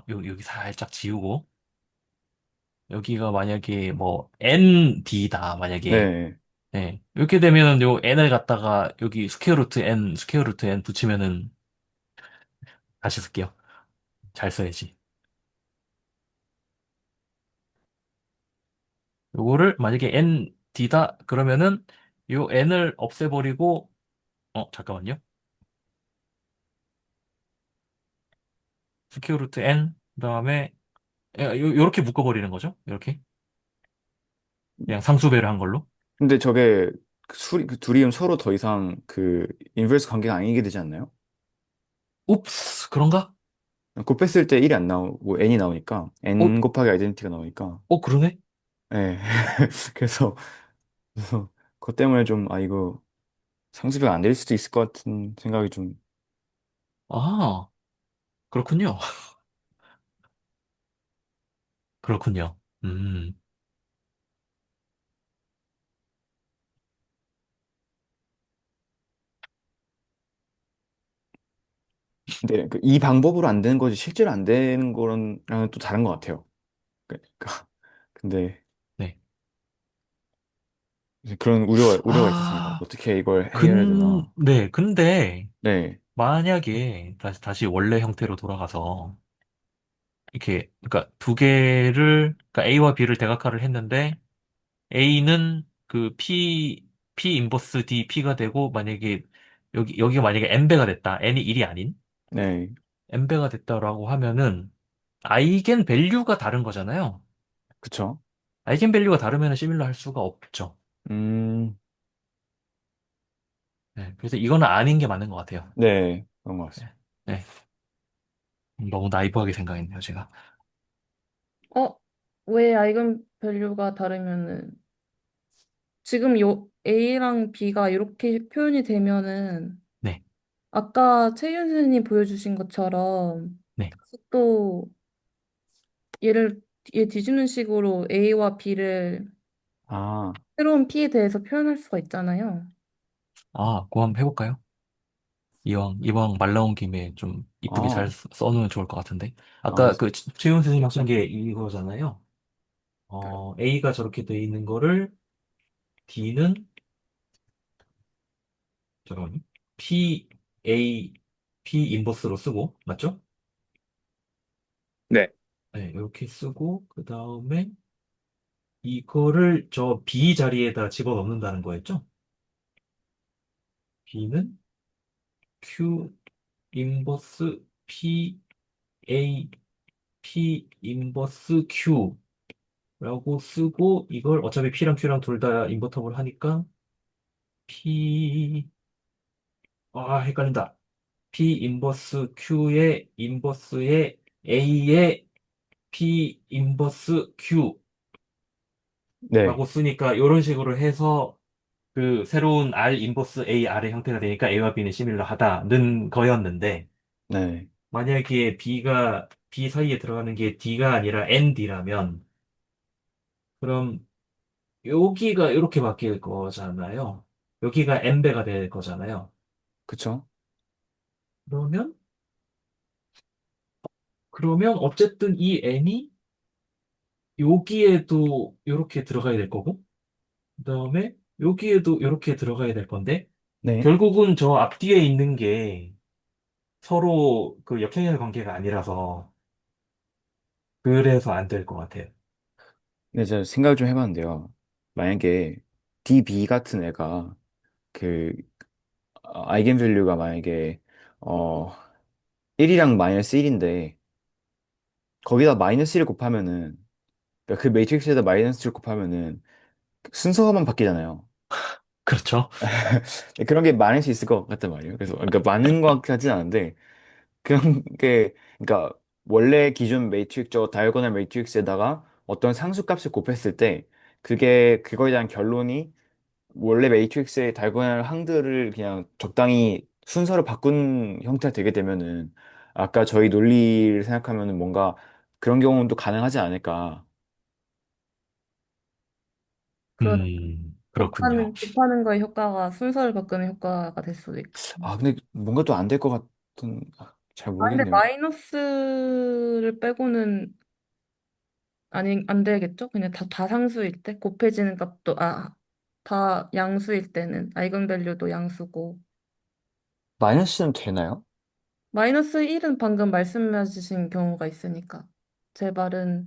여기 살짝 지우고, 여기가 만약에 뭐, ND다, 만약에. 네. 네. 이렇게 되면은 요 N을 갖다가 여기 스퀘어 루트 N 붙이면은, 다시 쓸게요. 잘 써야지. 요거를 만약에 ND다, 그러면은, 요 N을 없애버리고, 잠깐만요. 스퀘어 루트 N, 그 다음에, 요렇게 묶어버리는 거죠. 이렇게. 그냥 상수배를 한 걸로. 근데 저게 그 둘이 서로 더 이상 그 인버스 관계가 아니게 되지 않나요? 옵스, 그런가? 곱했을 때 1이 안 나오고 n이 나오니까 어, n 곱하기 아이덴티티가 나오니까 그러네? 예. 그래서 그래서 그것 때문에 좀 아 이거 상습이 안 될 수도 있을 것 같은 생각이 좀 아, 그렇군요. 그렇군요. 근데 이 방법으로 안 되는 거지 실제로 안 되는 거랑은 또 다른 것 같아요. 그러니까 근데 네. 이제 그런 우려가 있었습니다. 아, 어떻게 이걸 해결해야 되나? 네, 근데, 네, 만약에, 다시 원래 형태로 돌아가서, 이렇게, 그러니까 두 개를, 그러니까 A와 B를 대각화를 했는데, A는 그 P 인버스 D P가 되고, 만약에, 여기가 만약에 N배가 됐다. N이 1이 아닌, 네, N배가 됐다라고 하면은, 아이겐 밸류가 다른 거잖아요. 그쵸? 아이겐 밸류가 다르면 시밀러 할 수가 없죠. 음, 네, 그래서 이거는 아닌 게 맞는 것 같아요. 네, 그런 것 같습니다. 네. 네. 너무 나이브하게 생각했네요, 제가. 어, 왜 아이건 밸류가 다르면은 지금 요 A랑 B가 이렇게 표현이 되면은 네, 아까 최윤 선생님 보여주신 것처럼 네. 또 얘 뒤집는 식으로 A와 B를 아, 새로운 P에 대해서 표현할 수가 있잖아요. 그거 한번 해볼까요? 이왕 말 나온 김에 좀 이쁘게 잘 아, 써놓으면 좋을 것 같은데. 아, 아까 그 최윤 선생님 하신 게 이거잖아요. A가 저렇게 돼 있는 거를 D는, 잠깐만요. P, A, P 인버스로 쓰고, 맞죠? 네. 네, 이렇게 쓰고, 그 다음에 이거를 저 B 자리에다 집어넣는다는 거였죠? B는 Q 인버스 P, A, P 인버스 Q라고 쓰고, 이걸 어차피 P랑 Q랑 둘 다 인버터블 하니까, P, 헷갈린다. P 인버스 Q의 인버스의 A의 P 인버스 네, Q라고 쓰니까, 이런 식으로 해서 그 새로운 R 인버스 A, R의 형태가 되니까 A와 B는 시밀러하다는 거였는데, 네, 만약에 B 사이에 들어가는 게 D가 아니라 ND라면, 그럼 여기가 이렇게 바뀔 거잖아요. 여기가 N배가 될 거잖아요. 그쵸? 그러면, 어쨌든 이 N이 여기에도 이렇게 들어가야 될 거고, 그 다음에 여기에도 이렇게 들어가야 될 건데, 네. 결국은 저 앞뒤에 있는 게 서로 그 역행열 관계가 아니라서, 그래서 안 될 것 같아요. 네, 제가 생각을 좀 해봤는데요. 만약에 DB 같은 애가 그 아이겐 밸류가 만약에 어 1이랑 마이너스 1인데 거기다 마이너스 1을 곱하면은 그러니까 그 매트릭스에다 마이너스 1을 곱하면은 순서만 바뀌잖아요. 그렇죠? 그런 게 많을 수 있을 것 같단 말이에요. 그래서 그러니까 많은 것 같진 않은데 그런 게 그러니까 원래 기준 매트릭스 저 다이아고널 매트릭스에다가 어떤 상수값을 곱했을 때 그게 그거에 대한 결론이 원래 매트릭스의 다이아고널 항들을 그냥 적당히 순서를 바꾼 형태가 되게 되면은 아까 저희 논리를 생각하면은 뭔가 그런 경우도 가능하지 않을까. 그런 그렇군요. 곱하는 거의 효과가 순서를 바꾸는 효과가 될 수도 있고. 아 근데 뭔가 또 안 될 것 같은 잘 근데 모르겠네요. 마이너스를 빼고는 안 되겠죠? 그냥 다 상수일 때 곱해지는 값도 다 양수일 때는 아이건 밸류도 양수고 마이너스는 되나요? 마이너스 1은 방금 말씀해 주신 경우가 있으니까 제 말은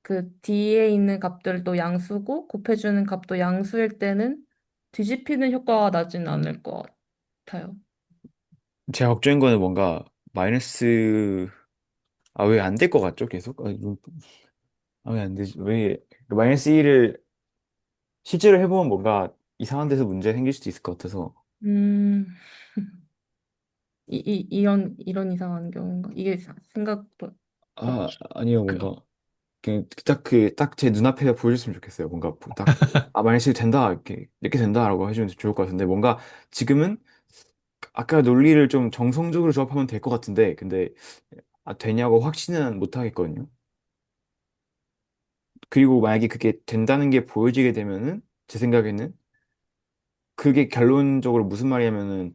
그 뒤에 있는 값들도 양수고 곱해주는 값도 양수일 때는 뒤집히는 효과가 나진 않을 것 같아요. 제가 걱정인 거는 뭔가 마이너스 왜 안 될 것 같죠? 계속? 왜 안 되지? 왜 마이너스 1을 실제로 해보면 뭔가 이상한 데서 문제 생길 수도 있을 것 같아서. 음, 이런 이상한 경우인가? 이게 생각보다, 아니요, 그, 뭔가 딱 제 눈앞에 보여줬으면 좋겠어요. 뭔가 딱 만약 에 된다 이렇게 된다라고 해주면 좋을 것 같은데 뭔가 지금은 아까 논리를 좀 정성적으로 조합하면 될 것 같은데 근데 되냐고 확신은 못 하겠거든요. 그리고 만약에 그게 된다는 게 보여지게 되면은 제 생각에는 그게 결론적으로 무슨 말이냐면은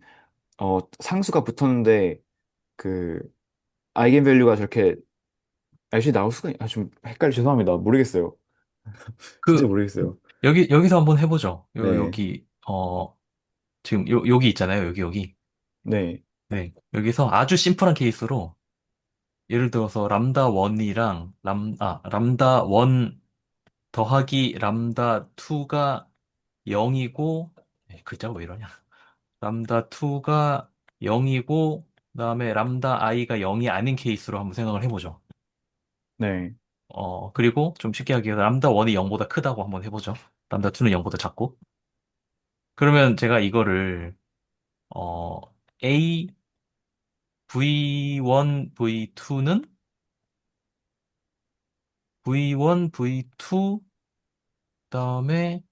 상수가 붙었는데 그 아이겐밸류가 저렇게 알씨 나올 수가 좀 헷갈려 죄송합니다. 모르겠어요. 진짜 그, 모르겠어요. 여기서 한번 해보죠. 네, 여기, 지금 여기 있잖아요. 여기. 네, 네. 여기서 아주 심플한 케이스로, 예를 들어서 람다 1이랑 람다 1 더하기 람다 2가 0이고, 글자가 왜 이러냐. 람다 2가 0이고, 그다음에 람다 i가 0이 아닌 케이스로 한번 생각을 해보죠. 네, 그리고 좀 쉽게 하기 위해서 람다 1이 0보다 크다고 한번 해보죠. 람다 2는 0보다 작고. 그러면 제가 이거를, 어, A, V1, V2는 V1, V2, 그다음에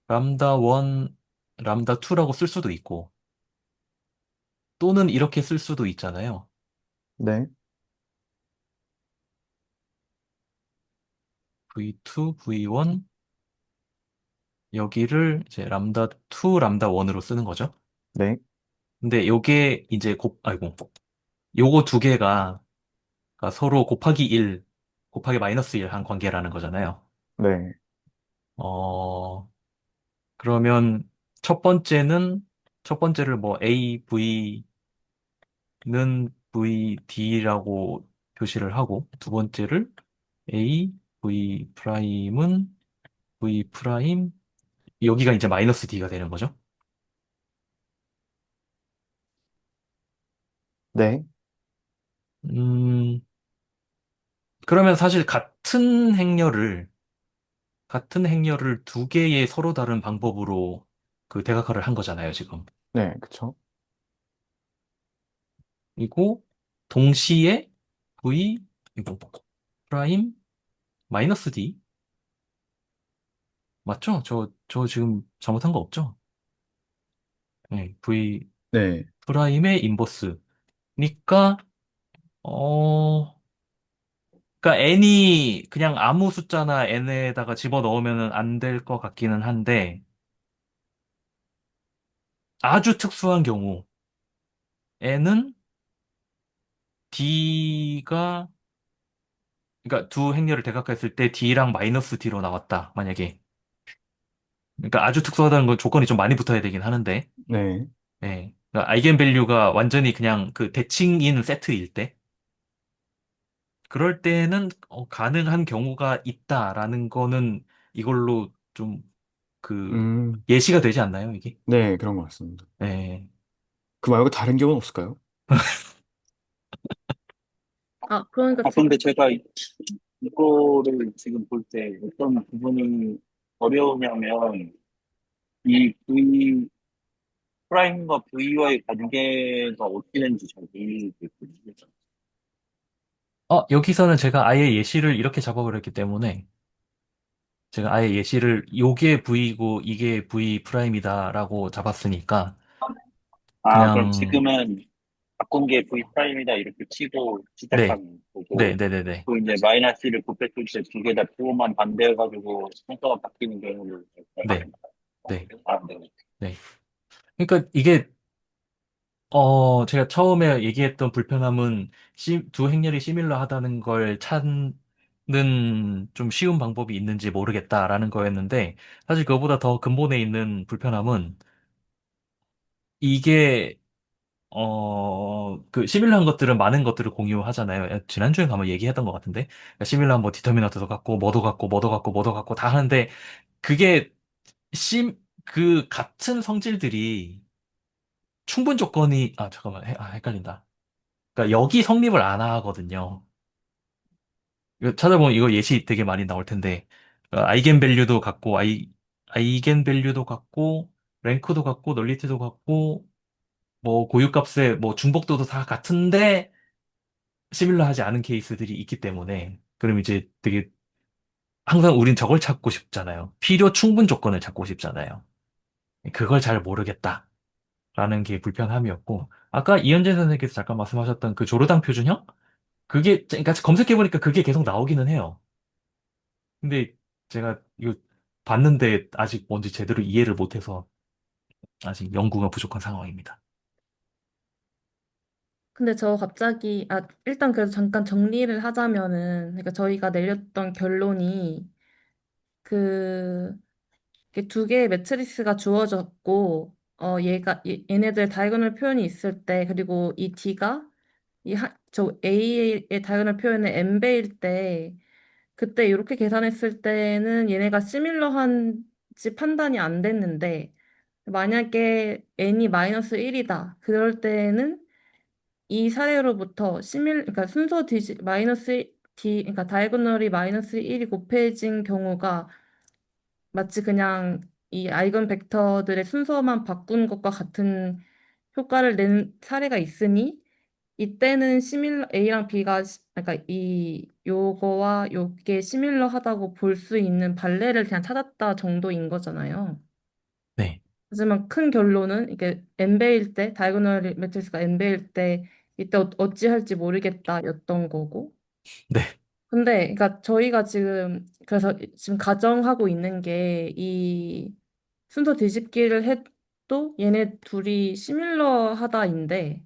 람다 1, 람다 2라고 쓸 수도 있고, 또는 이렇게 쓸 수도 있잖아요. 네, V2, V1, 여기를 이제 람다 2, 람다 1으로 쓰는 거죠. 네, 근데 요게 이제 아이고, 요거 두 개가 그러니까 서로 곱하기 1, 곱하기 마이너스 1 한 관계라는 거잖아요. 네, 어, 그러면 첫 번째는, 첫 번째를 뭐 A, V는 VD라고 표시를 하고, 두 번째를 A, V 프라임은 V 프라임, 여기가 이제 마이너스 D가 되는 거죠. 네, 음, 그러면 사실 같은 행렬을 두 개의 서로 다른 방법으로 그 대각화를 한 거잖아요, 지금. 네, 그쵸. 그리고 동시에 V, 이거 프라임 마이너스 D 맞죠? 저 지금 잘못한 거 없죠? 네, V 네, 프라임의 인버스니까 어 그러니까 n이 그냥 아무 숫자나 n에다가 집어 넣으면 안 될 것 같기는 한데 아주 특수한 경우 n은 D가 그러니까 두 행렬을 대각했을 때 D랑 마이너스 D로 나왔다. 만약에 그러니까 아주 특수하다는 건 조건이 좀 많이 붙어야 되긴 하는데 네, 예. 그러니까 아이겐밸류가 완전히 그냥 그 대칭인 세트일 때, 그럴 때는 가능한 경우가 있다라는 거는 이걸로 좀 그 음, 예시가 되지 않나요, 이게? 네, 그런 것 같습니다. 예. 그 말고 다른 경우는 없을까요? 그러니까 근데 제가 이거를 지금 볼 때 어떤 부분이 어려우냐면 이 V 프라임과 V와의 관계가 어떻게 되는지 잘 모르겠거든요. 여기서는 제가 아예 예시를 이렇게 잡아버렸기 때문에 제가 아예 예시를 요게 V고 이게 V 프라임이다라고 잡았으니까 그럼 그냥 지금은 바꾼 게 V 프라임이다 이렇게 치고 네. 시작한 거고 네네네네. 또 이제 마이너스를 곱했을 때 두 개 다 부호만 반대해가지고 순서가 바뀌는 경우를 네. 네. 네. 네. 그러니까 이게 제가 처음에 얘기했던 불편함은 두 행렬이 시밀러하다는 걸 찾는 좀 쉬운 방법이 있는지 모르겠다라는 거였는데, 사실 그거보다 더 근본에 있는 불편함은 이게, 그 시밀러한 것들은 많은 것들을 공유하잖아요. 지난주에 아마 얘기했던 것 같은데, 그러니까 시밀러한 뭐 디터미너트도 같고, 뭐도 같고, 뭐도 같고, 뭐도 같고 다 하는데, 그게 그 같은 성질들이 충분 조건이, 잠깐만, 헷갈린다. 그러니까 여기 성립을 안 하거든요. 이거 찾아보면 이거 예시 되게 많이 나올 텐데 아이겐밸류도 같고 아이겐밸류도 같고 랭크도 같고, 널리티도 같고, 뭐, 고유값의 뭐, 중복도도 다 같은데, 시밀러하지 않은 케이스들이 있기 때문에, 그럼 이제 되게, 항상 우린 저걸 찾고 싶잖아요. 필요 충분 조건을 찾고 싶잖아요. 그걸 잘 모르겠다. 라는 게 불편함이었고, 아까 이현재 선생님께서 잠깐 말씀하셨던 그 조르당 표준형? 그게, 그러니까 검색해보니까 그게 계속 나오기는 해요. 근데 제가 이거 봤는데 아직 뭔지 제대로 이해를 못해서 아직 연구가 부족한 상황입니다. 근데 저 갑자기, 일단 그래서 잠깐 정리를 하자면은, 그러니까 저희가 내렸던 결론이 그, 이렇게 두 개의 매트리스가 주어졌고, 얘네들 다이고널 표현이 있을 때, 그리고 이 D가 저 A의 다이고널 표현을 n배일 때, 그때 이렇게 계산했을 때는 얘네가 시밀러한지 판단이 안 됐는데, 만약에 n이 마이너스 1이다. 그럴 때는 이 사례로부터 그러니까 순서 마이너스 그러니까 다이고널이 마이너스 1이 곱해진 경우가 마치 그냥 이 아이건 벡터들의 순서만 바꾼 것과 같은 효과를 낸 사례가 있으니 이때는 A랑 B가 그러니까 이 요거와 요게 시밀러하다고 볼 수 있는 발레를 그냥 찾았다 정도인 거잖아요. 네, 하지만 큰 결론은 이게 n배일 때 다이고널 매트리스가 n배일 때 이때 어찌할지 모르겠다였던 거고. 네, 근데 그러니까 저희가 지금 그래서 지금 가정하고 있는 게 이 순서 뒤집기를 해도 얘네 둘이 시밀러하다인데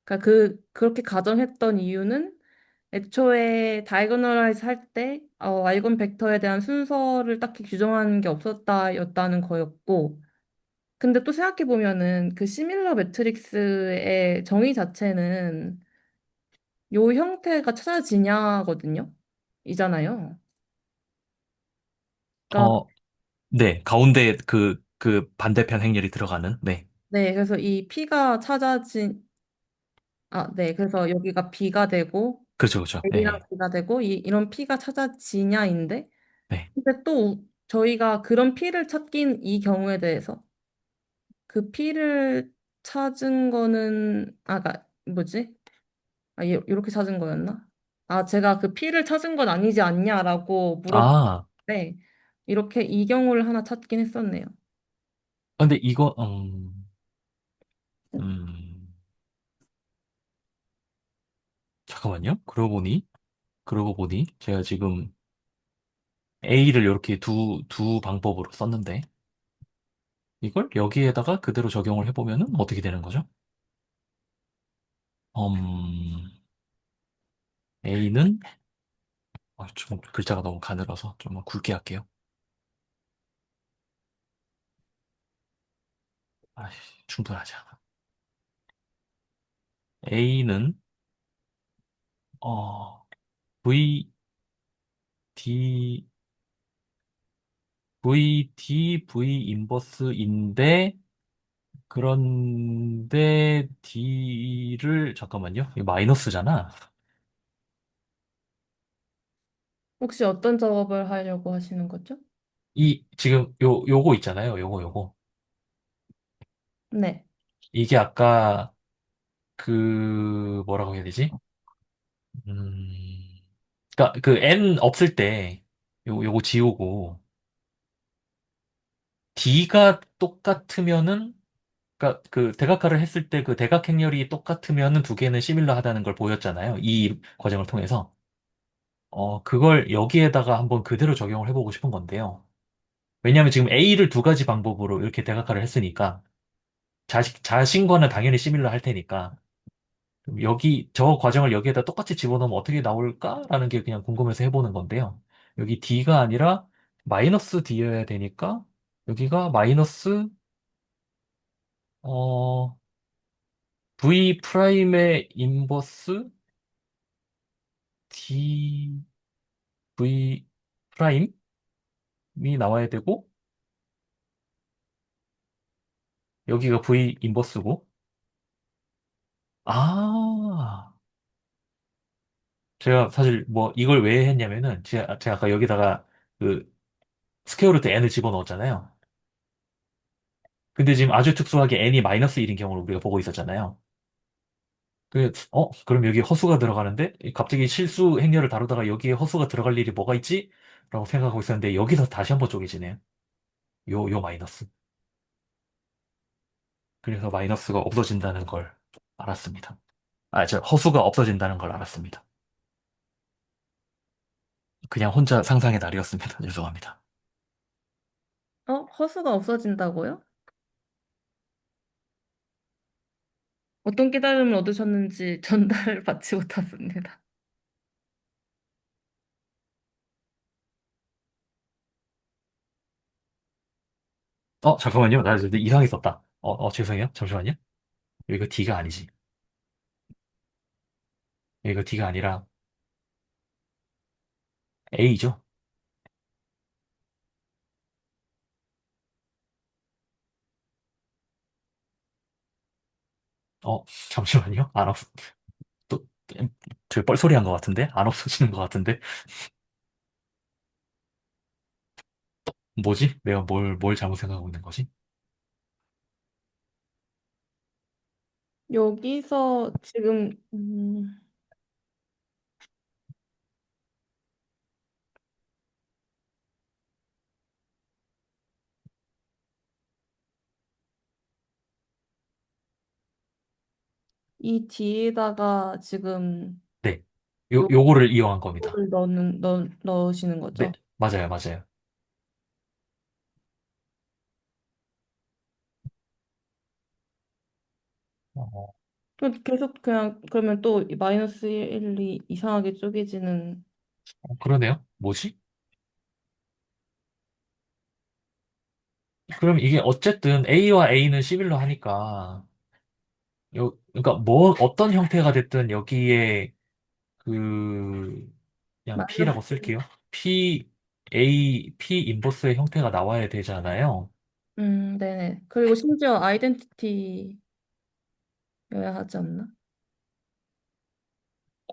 그러니까 그렇게 가정했던 이유는 애초에 다이고널라이즈 할 때 아이건 벡터에 대한 순서를 딱히 규정하는 게 없었다였다는 거였고 근데 또 생각해 보면은 그 시밀러 매트릭스의 정의 자체는 요 형태가 찾아지냐거든요. 이잖아요. 그러니까 어, 네, 가운데 그 반대편 행렬이 들어가는, 네, 네, 그래서 이 P가 찾아진 네, 그래서 여기가 B가 되고 그렇죠, 그렇죠, A랑 네, B가 되고 이런 P가 찾아지냐인데 네. 근데 또 저희가 그런 P를 찾긴 이 경우에 대해서 그 P를 찾은 거는 뭐지? 이렇게 찾은 거였나? 제가 그 P를 찾은 건 아니지 않냐라고 아, 물어봤는데, 이렇게 이 경우를 하나 찾긴 했었네요. 근데 이거, 음, 잠깐만요. 그러고 보니, 제가 지금 A를 이렇게 두 방법으로 썼는데, 이걸 여기에다가 그대로 적용을 해보면은 어떻게 되는 거죠? A는, 좀 글자가 너무 가늘어서 좀 굵게 할게요. 충분하지 않아. A는, V, D, V 인버스인데, 그런데 D를, 잠깐만요. 이거 마이너스잖아. 혹시 어떤 작업을 하려고 하시는 거죠? 지금 요거 있잖아요. 요거. 네. 이게 아까 뭐라고 해야 되지? 그러니까 그 N 없을 때 요거 지우고 D가 똑같으면은 그러니까 그 대각화를 했을 때 그 대각 행렬이 똑같으면은 두 개는 시밀러하다는 걸 보였잖아요. 이 과정을 통해서. 그걸 여기에다가 한번 그대로 적용을 해보고 싶은 건데요. 왜냐하면 지금 A를 두 가지 방법으로 이렇게 대각화를 했으니까 자신과는 당연히 시밀러 할 테니까 그럼 저 과정을 여기에다 똑같이 집어넣으면 어떻게 나올까라는 게 그냥 궁금해서 해보는 건데요. 여기 D가 아니라 마이너스 D여야 되니까 여기가 마이너스 어, V 프라임의 인버스 D V 프라임이 나와야 되고 여기가 V 인버스고 아 제가 사실 뭐 이걸 왜 했냐면은 제가 아까 여기다가 그 스퀘어루트 n을 집어넣었잖아요. 근데 지금 아주 특수하게 n이 마이너스 1인 경우를 우리가 보고 있었잖아요. 그럼 여기 허수가 들어가는데 갑자기 실수 행렬을 다루다가 여기에 허수가 들어갈 일이 뭐가 있지? 라고 생각하고 있었는데 여기서 다시 한번 쪼개지네요. 요 마이너스. 그래서 마이너스가 없어진다는 걸 알았습니다. 허수가 없어진다는 걸 알았습니다. 그냥 혼자 상상의 날이었습니다. 죄송합니다. 허수가 없어진다고요? 어떤 깨달음을 얻으셨는지 전달받지 못했습니다. 잠깐만요. 나 이제 이상했었다. 죄송해요. 잠시만요. 이거 D가 아니지. 이거 D가 아니라 A죠. 잠시만요. 안 없, 또, 저 뻘소리 한 것 같은데? 안 없어지는 것 같은데? 뭐지? 내가 뭘 잘못 생각하고 있는 거지? 여기서 지금 이 뒤에다가 지금 네. 요 요거를 이용한 겁니다. 를 넣으시는 네. 거죠? 맞아요, 맞아요. 어, 계속 그냥 그러면 또 이 마이너스 1이 이상하게 쪼개지는. 그러네요. 뭐지? 그럼 이게 어쨌든 A와 A는 11로 하니까, 그러니까 어떤 형태가 됐든 여기에 그냥 P라고 마이너스. 쓸게요. P 인버스의 형태가 나와야 되잖아요. 네네. 그리고 심지어 아이덴티티여야 하지 않나?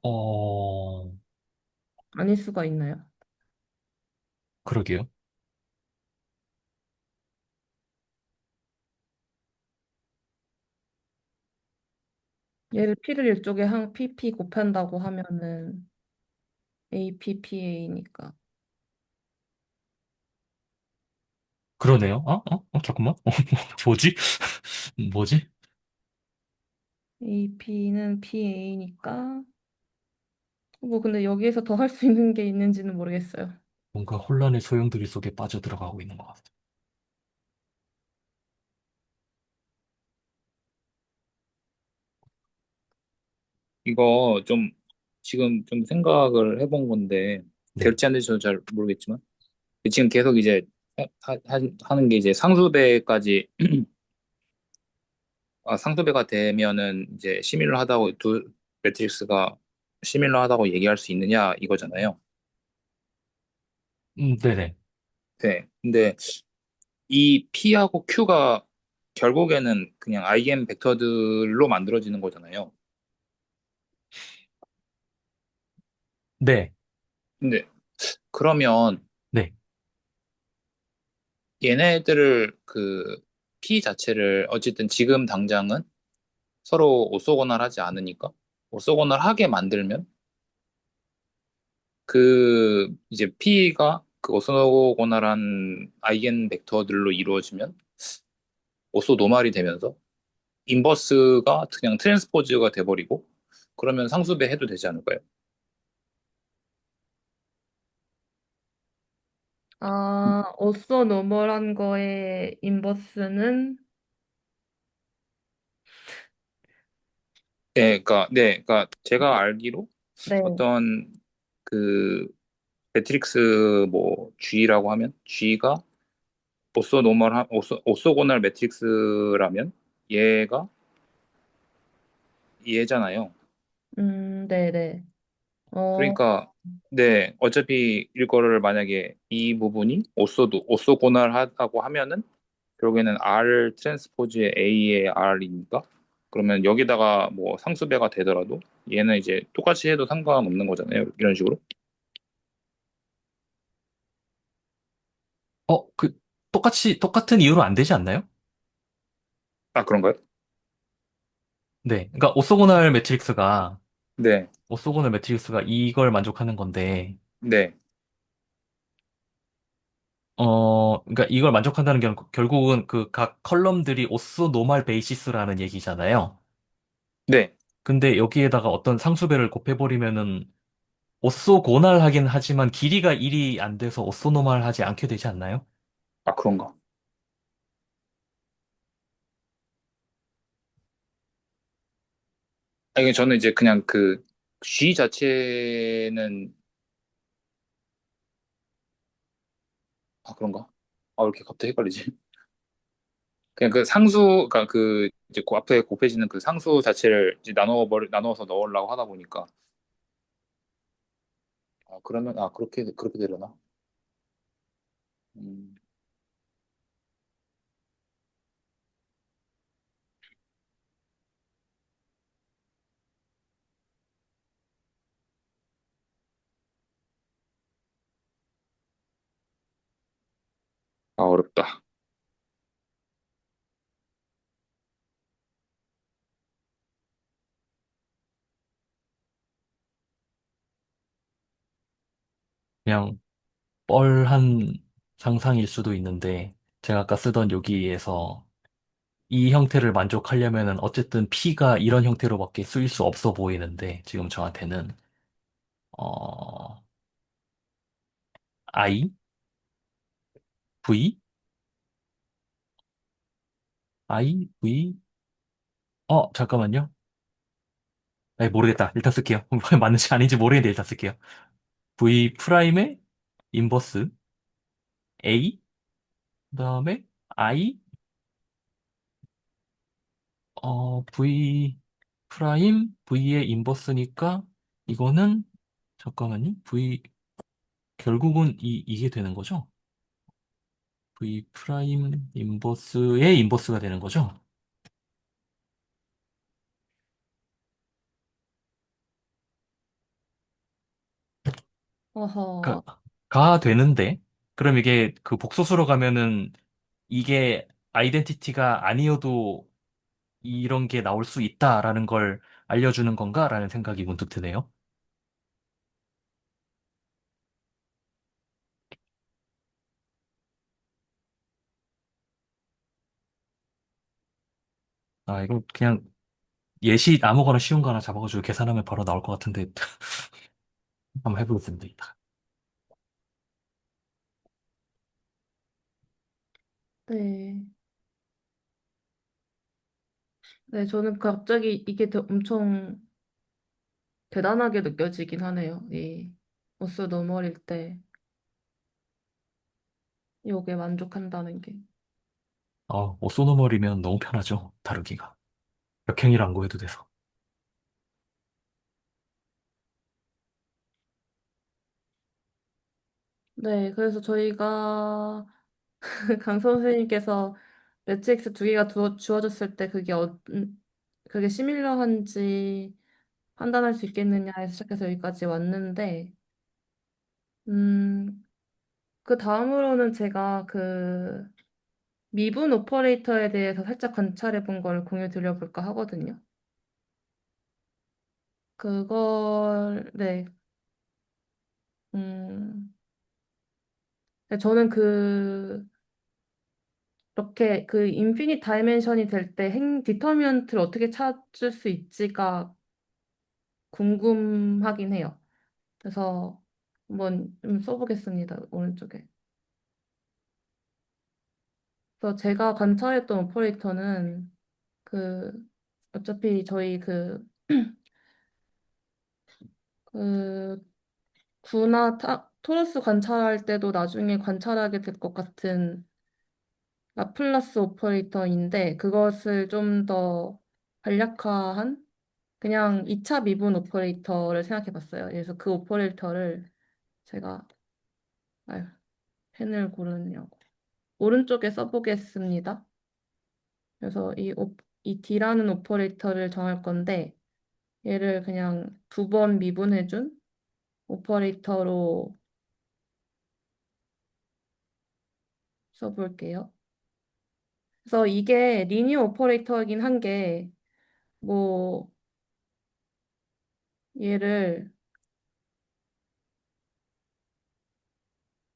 어, 아닐 수가 있나요? 그러게요. 얘를 P를 이쪽에 한 PP 곱한다고 하면은 APPA니까 그러네요. 잠깐만. 뭐지? 뭐지? AP는 PA니까 뭐 근데 여기에서 더 할 수 있는 게 있는지는 모르겠어요. 뭔가 혼란의 소용돌이 속에 빠져들어가고 있는 것 같아요. 이거 좀 지금 좀 생각을 해본 건데 네. 될지 안 될지 잘 모르겠지만 지금 계속 이제 하는 게 이제 상수배까지 상수배가 되면은 이제 시밀러하다고 두 매트릭스가 시밀러하다고 얘기할 수 있느냐 이거잖아요. 네네. 네. 근데 이 P하고 Q가 결국에는 그냥 아이겐 벡터들로 만들어지는 거잖아요. 네. 근데 그러면 네. 얘네들을 P 자체를 어쨌든 지금 당장은 서로 오소고널하지 않으니까 오소고널하게 만들면 이제 P가 그 오소고널한 아이겐 벡터들로 이루어지면 오소 노말이 되면서 인버스가 그냥 트랜스포즈가 돼버리고 그러면 상수배 해도 되지 않을까요? 오쏘노멀한 거의 인버스는. 그러니까 제가 알기로 네. 어떤 그 매트릭스 뭐 G라고 하면 G가 오소고널 매트릭스라면 얘가 얘잖아요. 네네. 어, 그러니까 네 어차피 이거를 만약에 이 부분이 오소고널하다고 하면은 결국에는 R 트랜스포즈의 A의 R이니까 그러면 여기다가 뭐 상수배가 되더라도 얘는 이제 똑같이 해도 상관없는 거잖아요. 이런 식으로. 똑같은 이유로 안 되지 않나요? 아, 그런가요? 네. 그러니까 네, 오소고널 매트릭스가 이걸 만족하는 건데, 네, 그러니까 이걸 만족한다는 게 결국은 그 각 컬럼들이 오소노멀 베이시스라는 얘기잖아요. 네. 근데 여기에다가 어떤 상수배를 곱해버리면은 오쏘고날하긴 하지만 길이가 1이 안 돼서 오쏘노말하지 않게 되지 않나요? 아, 그런가. 아, 이게 저는 이제 그냥 그 G 자체는 아, 그런가? 아, 왜 이렇게 갑자기 헷갈리지? 그냥 그 상수, 그러니까 그 이제 그 앞에 곱해지는 그 상수 자체를 이제 나눠서 넣으려고 하다 보니까 아, 그러면 아, 그렇게 되려나? 음, 아, 어렵다. 그냥 뻘한 상상일 수도 있는데, 제가 아까 쓰던 여기에서 이 형태를 만족하려면은 어쨌든 P가 이런 형태로밖에 쓰일 수 없어 보이는데, 지금 저한테는, 어, I, V, I, V, 잠깐만요. 아니, 모르겠다. 일단 쓸게요. 맞는지 아닌지 모르겠는데 일단 쓸게요. V 프라임의 인버스 A, 그다음에 I, V 프라임 V의 인버스니까 이거는 잠깐만요. 결국은 이게 되는 거죠? V 프라임 인버스의 인버스가 되는 거죠? 가, 어허. 가 되는데 그럼 이게 그 복소수로 가면은 이게 아이덴티티가 아니어도 이런 게 나올 수 있다라는 걸 알려주는 건가라는 생각이 문득 드네요. 아, 이거 그냥 예시 아무거나 쉬운 거 하나 잡아가지고 계산하면 바로 나올 것 같은데 한번 해보겠습니다. 이따가. 네. 네, 저는 갑자기 이게 엄청 대단하게 느껴지긴 하네요. 이 모스 너무 어릴 때 이게 만족한다는 게. 오소노멀이면 너무 편하죠. 다루기가. 역행일 안 구해도 돼서. 네, 그래서 저희가 강 선생님께서 매트릭스 두 개가 주어졌을 때 그게 시밀러한지 판단할 수 있겠느냐에서 시작해서 여기까지 왔는데, 음, 그 다음으로는 제가 그 미분 오퍼레이터에 대해서 살짝 관찰해 본 걸 공유 드려볼까 하거든요. 네, 음, 네, 저는 이렇게 그 인피니트 다이멘션이 될 때 디터미넌트를 어떻게 찾을 수 있지가 궁금하긴 해요. 그래서 한번 좀 써보겠습니다. 오른쪽에. 그래서 제가 관찰했던 오퍼레이터는 그 어차피 저희 그 토러스 관찰할 때도 나중에 관찰하게 될 것 같은 라플라스 오퍼레이터인데 그것을 좀 더 간략화한 그냥 2차 미분 오퍼레이터를 생각해 봤어요. 그래서 그 오퍼레이터를 제가 아유, 펜을 고르느냐고 오른쪽에 써보겠습니다. 그래서 이 D라는 오퍼레이터를 정할 건데 얘를 그냥 두 번 미분해준 오퍼레이터로 써볼게요. 그래서 이게 리니어 오퍼레이터이긴 한 게, 뭐, 얘를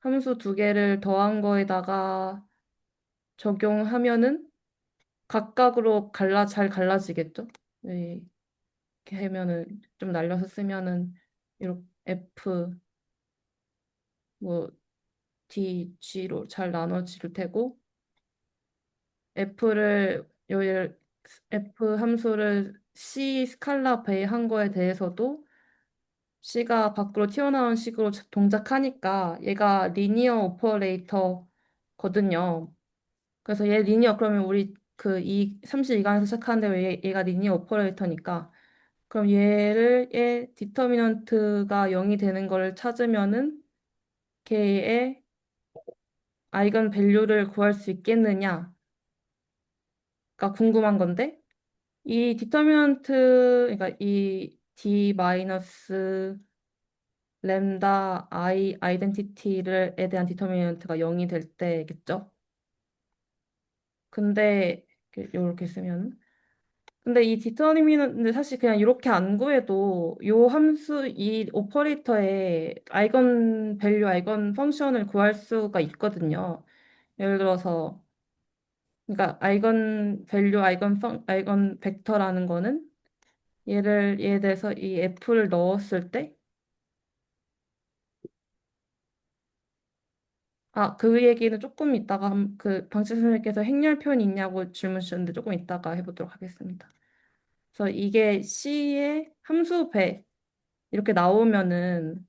함수 두 개를 더한 거에다가 적용하면은 각각으로 잘 갈라지겠죠? 네, 이렇게 하면은 좀 날려서 쓰면은 이렇게 F, 뭐, D, G로 잘 나눠질 테고, F를, 여기 F 함수를 C 스칼라 배한 거에 대해서도 C가 밖으로 튀어나온 식으로 동작하니까 얘가 리니어 오퍼레이터거든요. 그래서 얘 리니어 그러면 우리 그 이 32강에서 시작하는데 왜 얘가 리니어 오퍼레이터니까 그럼 얘 디터미넌트가 0이 되는 걸 찾으면은 걔의 아이건 밸류를 구할 수 있겠느냐가 궁금한 건데 이 디터미넌트 그러니까 이 D 마이너스 램다 I 아이덴티티를에 대한 디터미넌트가 0이 될 때겠죠? 근데 이렇게 쓰면 근데 이 디터미넌트 사실 그냥 이렇게 안 구해도 요 함수 이 오퍼레이터의 아이건 밸류 아이건 펑션을 구할 수가 있거든요. 예를 들어서 그러니까 아이건 밸류 아이건 벡터라는 거는 얘에 대해서 이 F를 넣었을 때 그 얘기는 조금 이따가 그 방치 선생님께서 행렬 표현이 있냐고 질문 주셨는데 조금 이따가 해보도록 하겠습니다. 그래서 이게 C의 함수 배 이렇게 나오면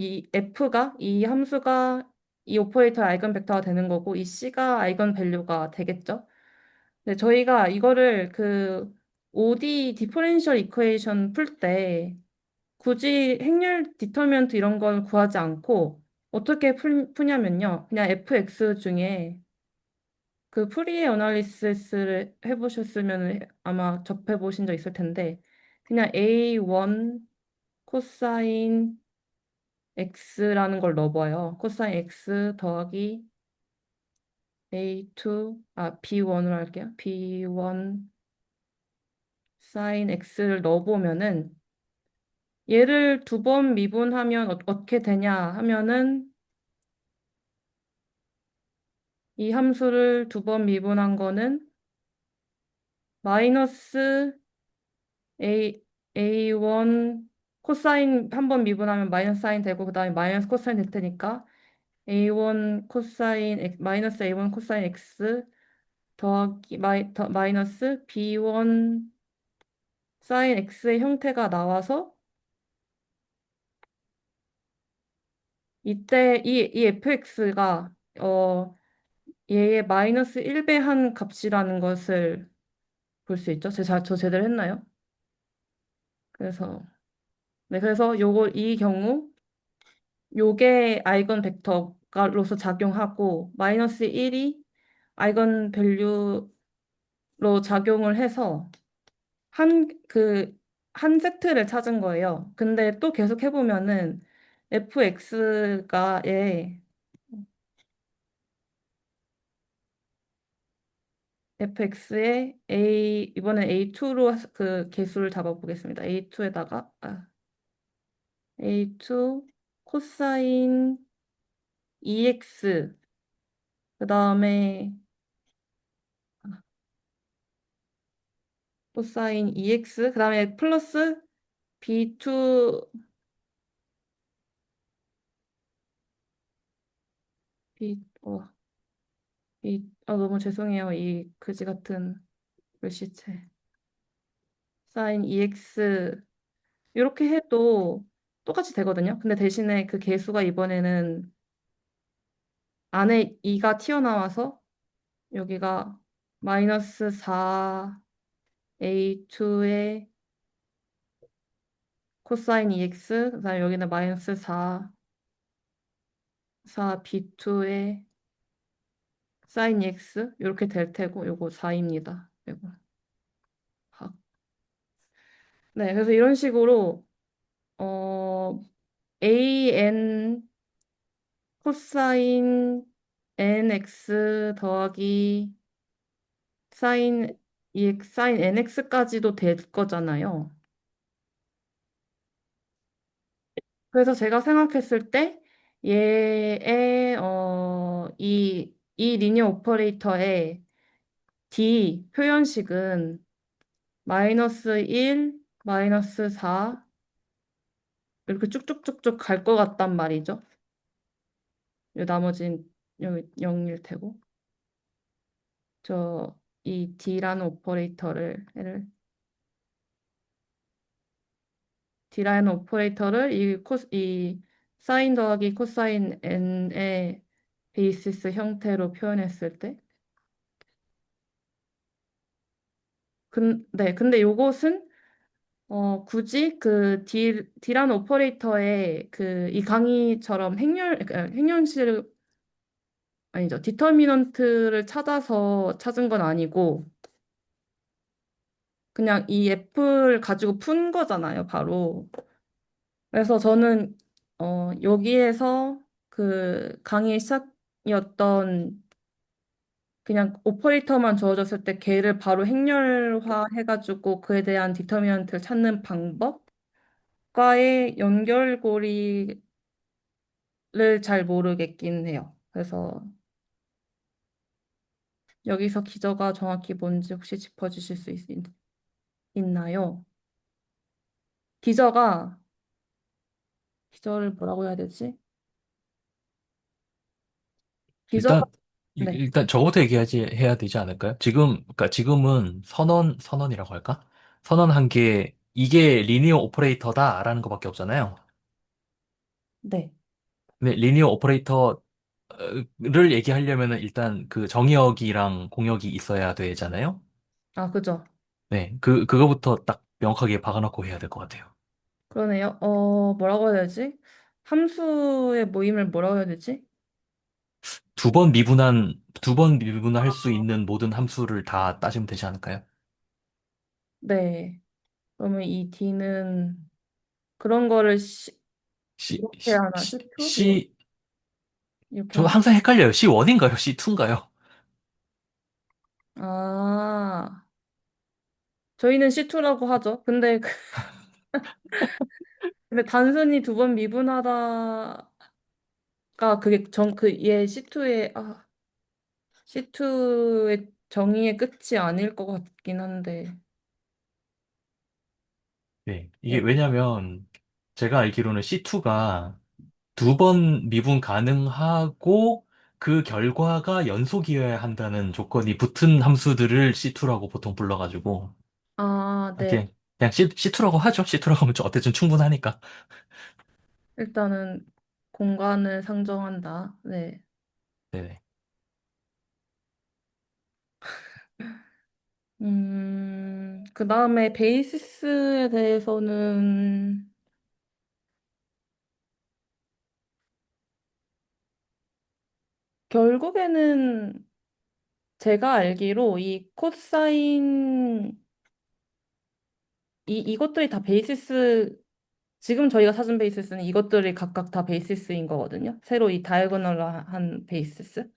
이 F가 이 함수가 이 오퍼레이터의 아이건 벡터가 되는 거고 이 C가 아이건 밸류가 되겠죠. 네, 저희가 이거를 그 OD 디퍼렌셜 이퀘이션 풀 때 굳이 행렬 디터미넌트 이런 걸 구하지 않고 어떻게 푸냐면요. 그냥 fx 중에 그 프리에 어널리시스를 해보셨으면 아마 접해보신 적 있을 텐데 그냥 A1 코사인 x라는 걸 넣어봐요. 코사인 x 더하기 A2 B1으로 할게요. B1 사인 x를 넣어보면은 얘를 두 번 미분하면 어떻게 되냐 하면은 이 함수를 두 번 미분한 거는 마이너스 A, A1 코사인 한 번 미분하면 마이너스 사인 되고 그 다음에 마이너스 코사인 될 테니까 A1 코사인 마이너스 A1 코사인 X 더하기 마이너스 B1 사인 X의 형태가 나와서 이때 이 fx가 얘의 마이너스 1배한 값이라는 것을 볼 수 있죠. 저 제대로 했나요? 그래서 네, 그래서 이 경우 요게 아이건 벡터로서 작용하고 마이너스 1이 아이건 밸류로 작용을 해서 그 한 세트를 찾은 거예요. 근데 또 계속 해보면은 fx의 이번엔 A2로 그 개수를 잡아보겠습니다. A2 코사인 EX 그 다음에 코사인 EX 그 다음에 플러스 B2 B 너무 죄송해요. 이 그지 같은 글씨체 사인 EX 이렇게 해도 똑같이 되거든요. 근데 대신에 그 개수가 이번에는 안에 2가 튀어나와서 여기가 마이너스 4 A2의 코사인 EX 그다음에 여기는 마이너스 4 B2의 사인 EX 이렇게 될 테고 요거 4입니다. 요거. 네, 그래서 이런 식으로 어 AN 코사인 nx 더하기 사인 EX, 사인 nx까지도 될 거잖아요. 그래서 제가 생각했을 때 얘의 이 리니어 오퍼레이터의 D 표현식은 마이너스 1, 마이너스 4 이렇게 쭉쭉쭉쭉 갈 것 같단 말이죠. 이 나머지는 여기 0일 테고. 이 D라는 오퍼레이터를 이 사인 더하기 코사인 n의 베이시스 형태로 표현했을 때 근데 요것은 굳이 그 D라는 오퍼레이터의 그 이 강의처럼 행렬식 아니죠. 디터미넌트를 찾아서 찾은 건 아니고 그냥 이 F를 가지고 푼 거잖아요, 바로. 그래서 저는 여기에서 그 강의 시작이었던 그냥 오퍼레이터만 주어졌을 때 걔를 바로 행렬화 해가지고 그에 대한 디터미넌트를 찾는 방법과의 연결고리를 잘 모르겠긴 해요. 그래서 여기서 기저가 정확히 뭔지 혹시 짚어주실 수 있나요? 기저가 기저를 뭐라고 해야 되지? 기저가 일단 네, 일단 저거부터 얘기하지 해야 되지 않을까요? 그러니까 지금은 선언이라고 할까? 선언한 게 이게 리니어 오퍼레이터다라는 것밖에 없잖아요. 네. 근데 리니어 오퍼레이터를 얘기하려면은 일단 그 정의역이랑 공역이 있어야 되잖아요. 아, 그죠. 네, 그거부터 딱 명확하게 박아놓고 해야 될 것 같아요. 그러네요. 뭐라고 해야 되지? 함수의 모임을 뭐라고 해야 되지? 두 번 미분할 수 있는 모든 함수를 다 따지면 되지 않을까요? 네. 그러면 이 D는 그런 거를 C, 이렇게 C, 하나, C, C2? C, 이렇게 저 하나. 항상 헷갈려요. C1인가요? C2인가요? 아, 저희는 C2라고 하죠. 근데 단순히 두 번 미분하다가 그게 얘 C2의 정의의 끝이 아닐 것 같긴 한데. 네, 이게 네. 왜냐면 제가 알기로는 C2가 두 번 미분 가능하고 그 결과가 연속이어야 한다는 조건이 붙은 함수들을 C2라고 보통 불러가지고 아, 네. 그냥 C2라고 하죠. C2라고 하면 좀 어쨌든 충분하니까. 일단은 공간을 상정한다. 네. 네네. 그 다음에 베이시스에 대해서는 결국에는 제가 알기로 이 코사인 이것들이 다 지금 저희가 찾은 베이시스는 이것들이 각각 다 베이시스인 거거든요. 새로 이 다이아고널한 베이시스.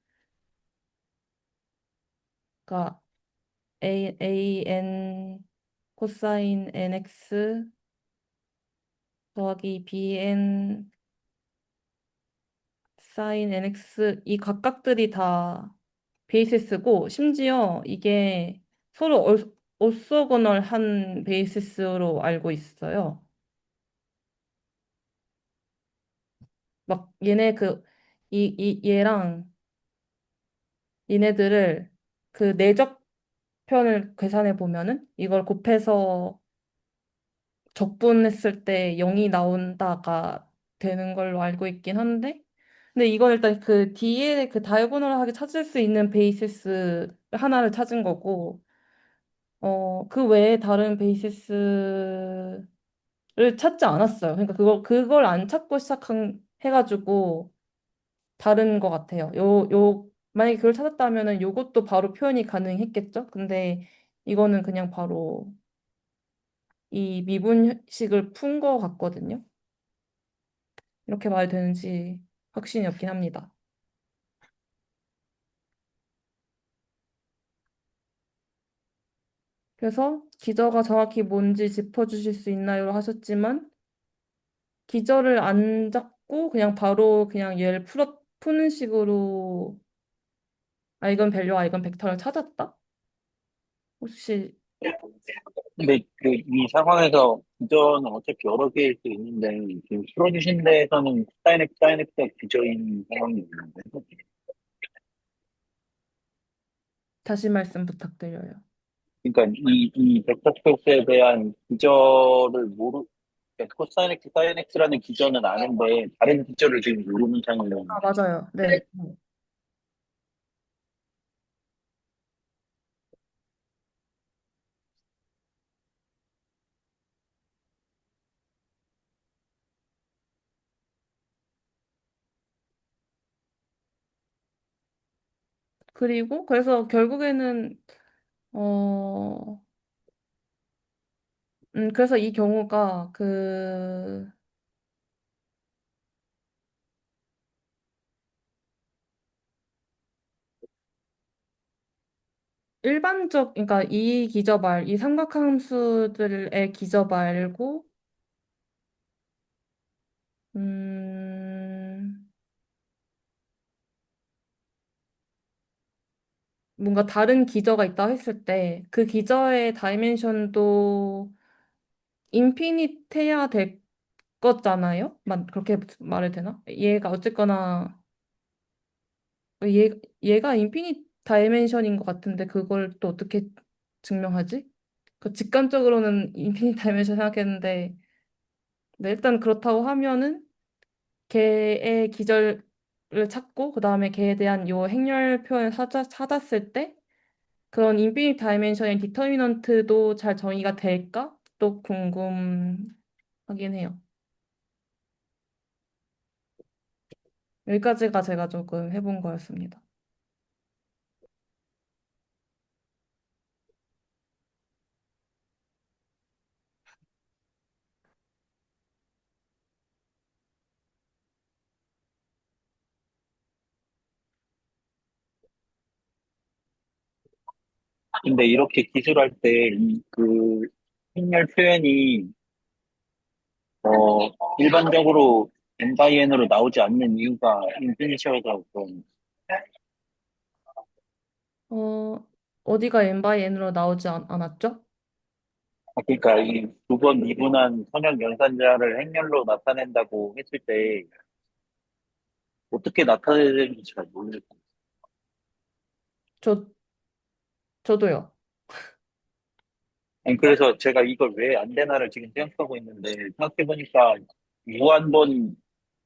그러니까 an 코사인 nx 더하기 bn 사인 nx 이 각각들이 다 베이시스고 심지어 이게 서로 오소고널한 베이시스로 알고 있어요. 막 얘랑 얘네들을 그 내적편을 계산해 보면은 이걸 곱해서 적분했을 때 0이 나온다가 되는 걸로 알고 있긴 한데 근데 이건 일단 그 뒤에 그 다이아고널하게 찾을 수 있는 베이시스 하나를 찾은 거고 그 외에 다른 베이시스를 찾지 않았어요. 그러니까 그걸 안 찾고 해가지고 다른 것 같아요. 만약에 그걸 찾았다면은 요것도 바로 표현이 가능했겠죠? 근데 이거는 그냥 바로 이 미분식을 푼 거 같거든요. 이렇게 말 되는지 확신이 없긴 합니다. 그래서 기저가 정확히 뭔지 짚어주실 수 있나요? 하셨지만 기저를 안 잡고 그냥 바로 그냥 얘를 푸는 식으로 아이건 밸류, 아이건 벡터를 찾았다? 혹시 근데 그 이 상황에서 기저는 어차피 여러 개일 수 있는데 지금 풀어주신 데에서는 사인엑스가 기저인 상황이 있는데 다시 말씀 부탁드려요. 그러니까 이 벡터 스페이스에 대한 기저를 그러니까 코사인엑스, 사인엑스라는 기저는 아는데 다른 기저를 지금 모르는 상황이에요. 아, 맞아요. 네. 그리고 그래서 결국에는 어 그래서 이 경우가 그 그러니까 이 기저 이 삼각함수들의 기저 말고 음 뭔가 다른 기저가 있다 했을 때 그 기저의 다이멘션도 인피니트해야 될 거잖아요? 그렇게 말해도 되나? 얘가 어쨌거나 얘, 얘가 인피니트 다이멘션인 것 같은데 그걸 또 어떻게 증명하지? 그 직관적으로는 인피니트 다이멘션 생각했는데 네, 일단 그렇다고 하면은 걔의 기절을 찾고 그 다음에 걔에 대한 요 행렬 표현을 찾았을 때 그런 인피니트 다이멘션의 디터미넌트도 잘 정의가 될까? 또 궁금하긴 해요. 여기까지가 제가 조금 해본 거였습니다. 근데 이렇게 기술할 때 그 행렬 표현이 일반적으로 n by n으로 나오지 않는 이유가 인피니셔에서 그런 어, 어디가 n by n으로 나오지 않았죠? 그러니까 이 두 번 미분한 선형 연산자를 행렬로 나타낸다고 했을 때 어떻게 나타내야 되는지 잘 모르겠어요. 저, 저도요. 아니, 그래서 제가 이걸 왜 안 되나를 지금 생각하고 있는데 생각해보니까 무한번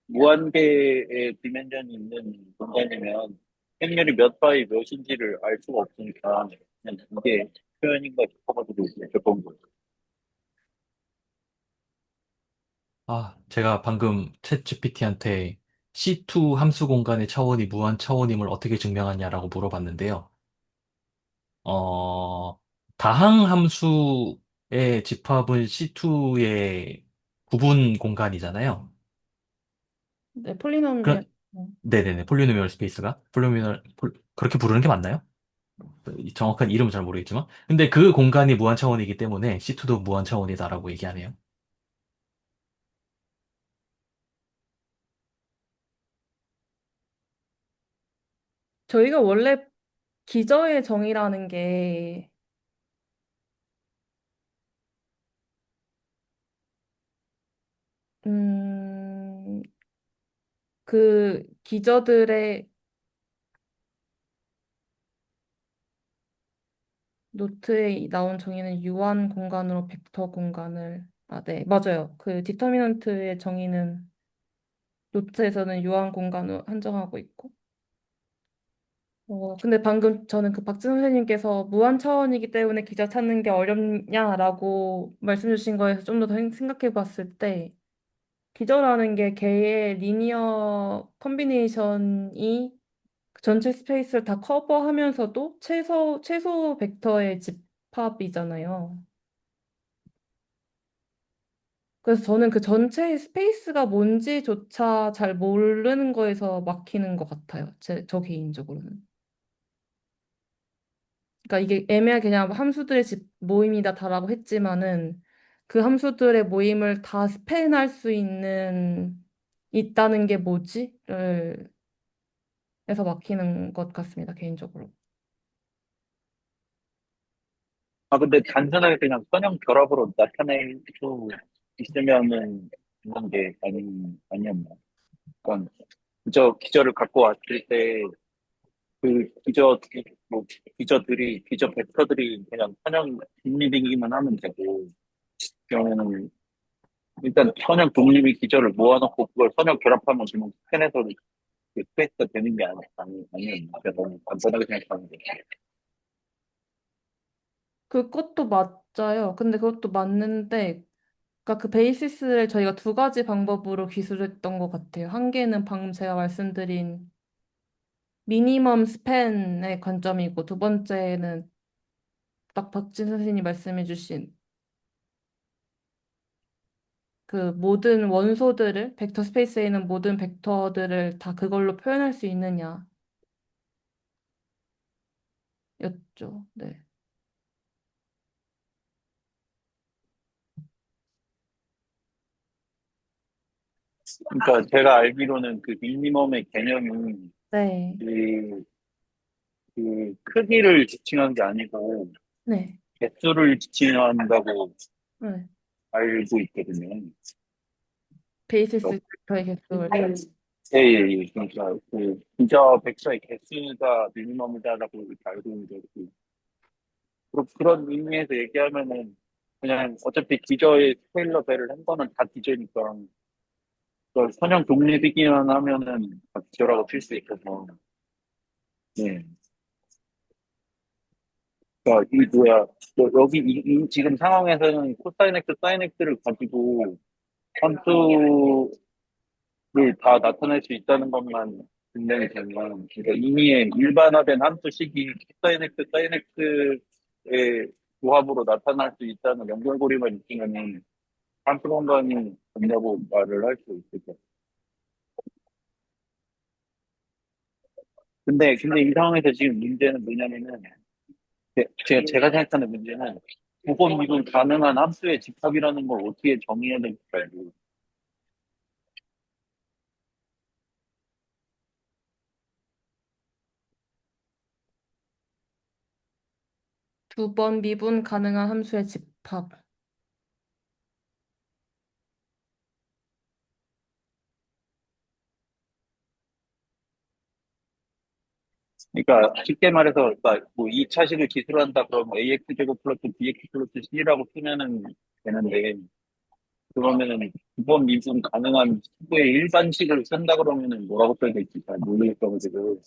무한계의 디멘전이 있는 공간이면 행렬이 몇 바이 몇인지를 알 수가 없으니까 그냥 이게 표현인가 싶어가지고 여쭤본 거예요. 아, 제가 방금 챗 GPT한테 C2 함수 공간의 차원이 무한 차원임을 어떻게 증명하냐라고 물어봤는데요. 어, 다항 함수의 집합은 C2의 구분 공간이잖아요. 네, 폴리nomial. 그, 네네네. 폴리노미얼 스페이스가 그렇게 부르는 게 맞나요? 이 정확한 이름은 잘 모르겠지만. 근데 그 공간이 무한 차원이기 때문에 C2도 무한 차원이다라고 얘기하네요. 저희가 원래 기저의 정의라는 게 음, 그 기저들의 노트에 나온 정의는 유한 공간으로 벡터 공간을 네, 맞아요. 그 디터미넌트의 정의는 노트에서는 유한 공간으로 한정하고 있고 근데 방금 저는 그 박진 선생님께서 무한 차원이기 때문에 기저 찾는 게 어렵냐라고 말씀 주신 거에서 좀 더 생각해 봤을 때 기저라는 게 개의 리니어 컨비네이션이 그 전체 스페이스를 다 커버하면서도 최소 벡터의 집합이잖아요. 그래서 저는 그 전체 스페이스가 뭔지조차 잘 모르는 거에서 막히는 것 같아요. 저 개인적으로는. 그러니까 이게 애매하게 그냥 함수들의 집 모임이다다라고 했지만은 그 함수들의 모임을 다 스팬할 수 있다는 게 뭐지?를 해서 막히는 것 같습니다, 개인적으로. 아, 근데 단순하게 그냥 선형 결합으로 나타낼 수 있으면은 있는 게 아니었나. 그러니까 그저 기저를 갖고 왔을 때 그 뭐, 기저 벡터들이 그냥 선형 독립이기만 하면 되고, 경우에는 일단 선형 독립이 기저를 모아놓고 그걸 선형 결합하면 그냥 스캔해서 그 스페이스가 되는 게 아니었나. 그래서 너무 간단하게 생각하는데. 그것도 맞아요. 근데 그것도 맞는데, 그러니까 그 베이시스를 저희가 두 가지 방법으로 기술했던 것 같아요. 한 개는 방금 제가 말씀드린 미니멈 스팬의 관점이고, 두 번째는 딱 박진 선생님이 말씀해주신 그 모든 원소들을, 벡터 스페이스에 있는 모든 벡터들을 다 그걸로 표현할 수 있느냐, 였죠. 네. 그러니까 제가 알기로는 그 미니멈의 개념이 네. 그, 그 크기를 지칭한 게 아니고 네. 개수를 지칭한다고 네. 알고 있거든요. 베이시스 벡터의 개수를. 예, 예, 예. 그러니까 그 기저 벡터의 개수가 미니멈이다라고 이렇게 알고 있는데 그런 의미에서 얘기하면은 그냥 어차피 기저의 스케일러 배를 한 거는 다 기저니까 그걸 선형 독립이기만 하면은 다 기저라고 칠 수 있어서 예. 그러니까 이 뭐야 여기 지금 상황에서는 코사인 X, 사인 X를 가지고 함수를 다 나타낼 수 있다는 것만 증명이 되면 그러니까 이미의 일반화된 함수식이 코사인 X, 사인 X의 조합으로 나타날 수 있다는 연결고리만 있으면은 함수 공간이 없냐고 말을 할 수 있겠죠. 근데 이 상황에서 지금 문제는 뭐냐면은 제가 생각하는 문제는 두번 미분 가능한 함수의 집합이라는 걸 어떻게 정의해야 될지 알고 두 번 미분 가능한 함수의 집합. 그러니까 쉽게 말해서 그러니까 뭐 2차식을 기술한다 그러면 ax 제곱 플러스 bx 플러스 c라고 쓰면은 되는데 그러면은 두 번 미분 가능한 수의 일반식을 쓴다 그러면은 뭐라고 써야 될지 잘 모르겠어가지고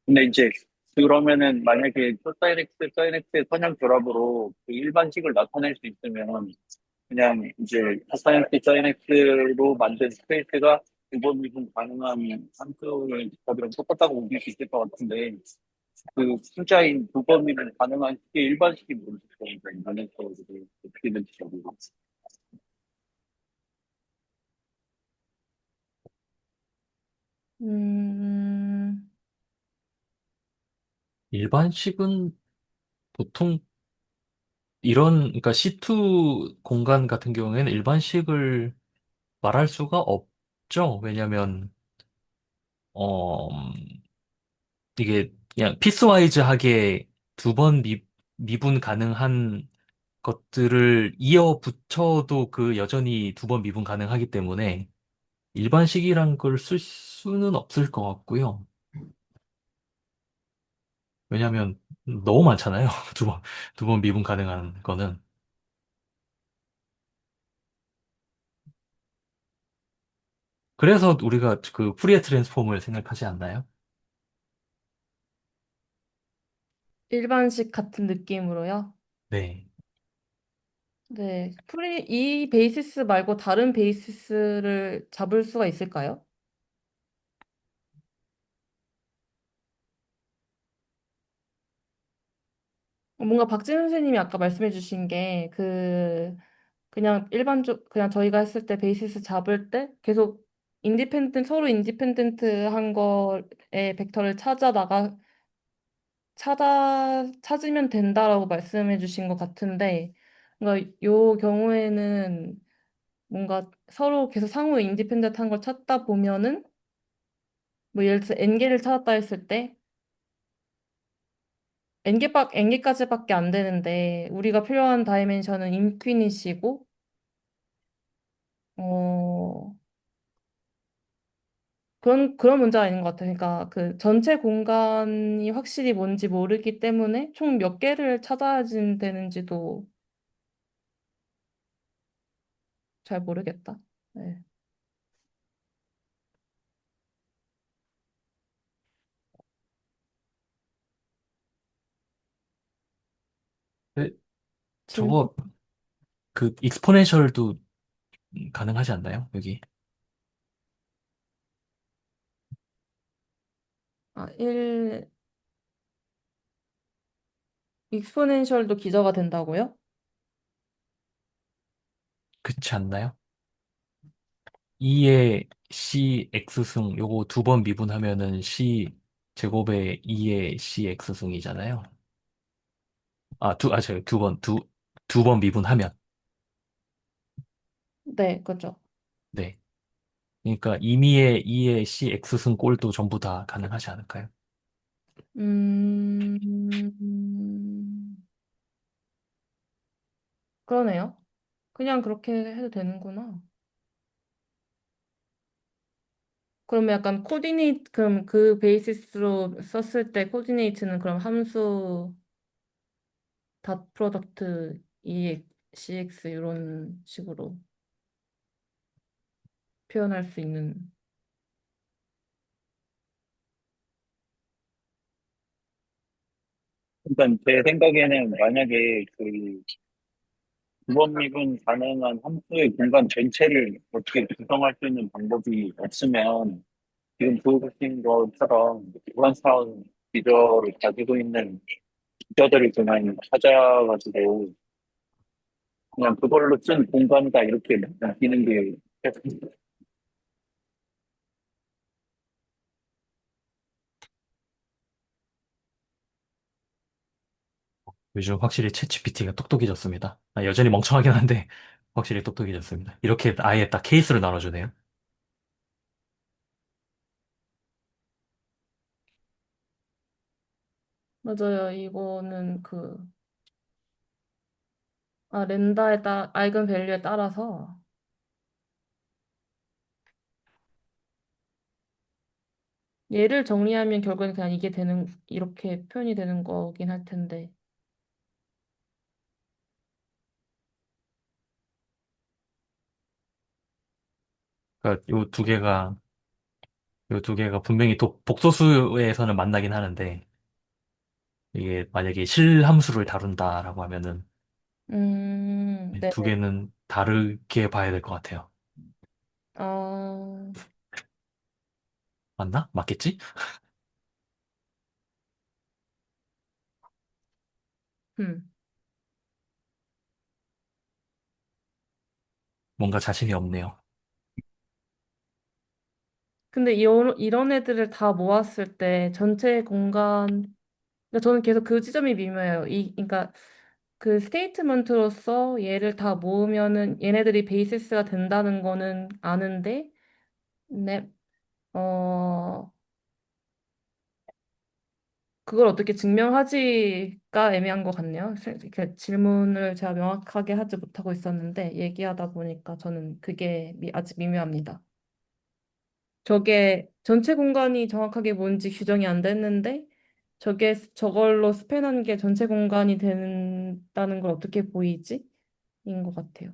근데 이제 그러면은 만약에 코사인 x, 사인 x의 선형 결합으로 그 일반식을 나타낼 수 있으면 그냥 이제 코사인 x, 사인 x로 만든 스페이스가 두 번 미분 가능한 함수의 집합이랑 똑같다고 옮길 수 있을 것 같은데 그 숫자인 두 번 미분 가능한 식의 일반식이 모르겠어요. 인터넷에서 어떻게 될지 모르고. 음, 일반식은 보통 그러니까 C2 공간 같은 경우에는 일반식을 말할 수가 없죠. 왜냐면, 어, 이게 그냥 피스와이즈하게 두 번 미분 가능한 것들을 이어 붙여도 그 여전히 두 번 미분 가능하기 때문에 일반식이란 걸 쓸 수는 없을 것 같고요. 왜냐면 너무 많잖아요. 두 번 미분 가능한 거는. 그래서 우리가 그 푸리에 트랜스폼을 생각하지 않나요? 일반식 같은 느낌으로요. 네. 네. 이 베이시스 말고 다른 베이시스를 잡을 수가 있을까요? 뭔가 박진 선생님이 아까 말씀해 주신 게 그냥 저희가 했을 때 베이시스 잡을 때 계속 서로 인디펜던트 한 거에 벡터를 찾아 찾으면 된다라고 말씀해 주신 것 같은데, 그러니까 요 경우에는 뭔가 서로 계속 상호 인디펜던트한 걸 찾다 보면은, 뭐 예를 들어서 n개를 찾았다 했을 때, n개까지밖에 안 되는데, 우리가 필요한 다이멘션은 인피니시고, 어, 그런 문제가 있는 것 같아요. 그러니까 그 전체 공간이 확실히 뭔지 모르기 때문에 총 몇 개를 찾아야 되는지도 잘 모르겠다. 네. 네, 질문? 저거 그 익스포넨셜도 가능하지 않나요? 여기. 아, 익스포넨셜도 기저가 된다고요? 그렇지 않나요? 2의 cx승 요거 두 번 미분하면은 c 제곱의 2의 cx승이잖아요. 두 번 미분하면. 네, 그죠. 네. 그러니까 임의의 2의 cx승 꼴도 전부 다 가능하지 않을까요? 그러네요. 그냥 그렇게 해도 되는구나. 그러면 약간 그럼 그 베이시스로 썼을 때 코디네이트는 그럼 함수 닷 프로덕트 EX, CX 이런 식으로 표현할 수 있는. 그러니까 제 생각에는 만약에 그 두번 미분 가능한 함수의 공간 전체를 어떻게 구성할 수 있는 방법이 없으면 지금 보여주신 것처럼 무한사원 기저를 가지고 있는 기저들을 그냥 찾아가지고 그냥 그걸로 쓴 공간이다 이렇게 느끼는 게 요즘 확실히 챗GPT가 똑똑해졌습니다. 여전히 멍청하긴 한데 확실히 똑똑해졌습니다. 이렇게 아예 딱 케이스를 나눠주네요. 맞아요. 이거는 렌다에 아이건 밸류에 따라서 얘를 정리하면 결국엔 그냥 이렇게 표현이 되는 거긴 할 텐데. 그러니까 요 두 개가 분명히 복소수에서는 만나긴 하는데 이게 만약에 실함수를 다룬다라고 하면은 두 네네. 개는 다르게 봐야 될 것 같아요. 아, 맞나? 맞겠지? 음. 뭔가 자신이 없네요. 근데 이런 애들을 다 모았을 때 전체 공간, 그러니까 저는 계속 그 지점이 미묘해요. 그러니까 그 스테이트먼트로서 얘를 다 모으면은 얘네들이 베이시스가 된다는 거는 아는데, 네, 어, 그걸 어떻게 증명하지가 애매한 것 같네요. 이렇게 질문을 제가 명확하게 하지 못하고 있었는데, 얘기하다 보니까 저는 그게 아직 미묘합니다. 저게 전체 공간이 정확하게 뭔지 규정이 안 됐는데, 저걸로 스팬한 게 전체 공간이 된다는 걸 어떻게 보이지? 인 것 같아요.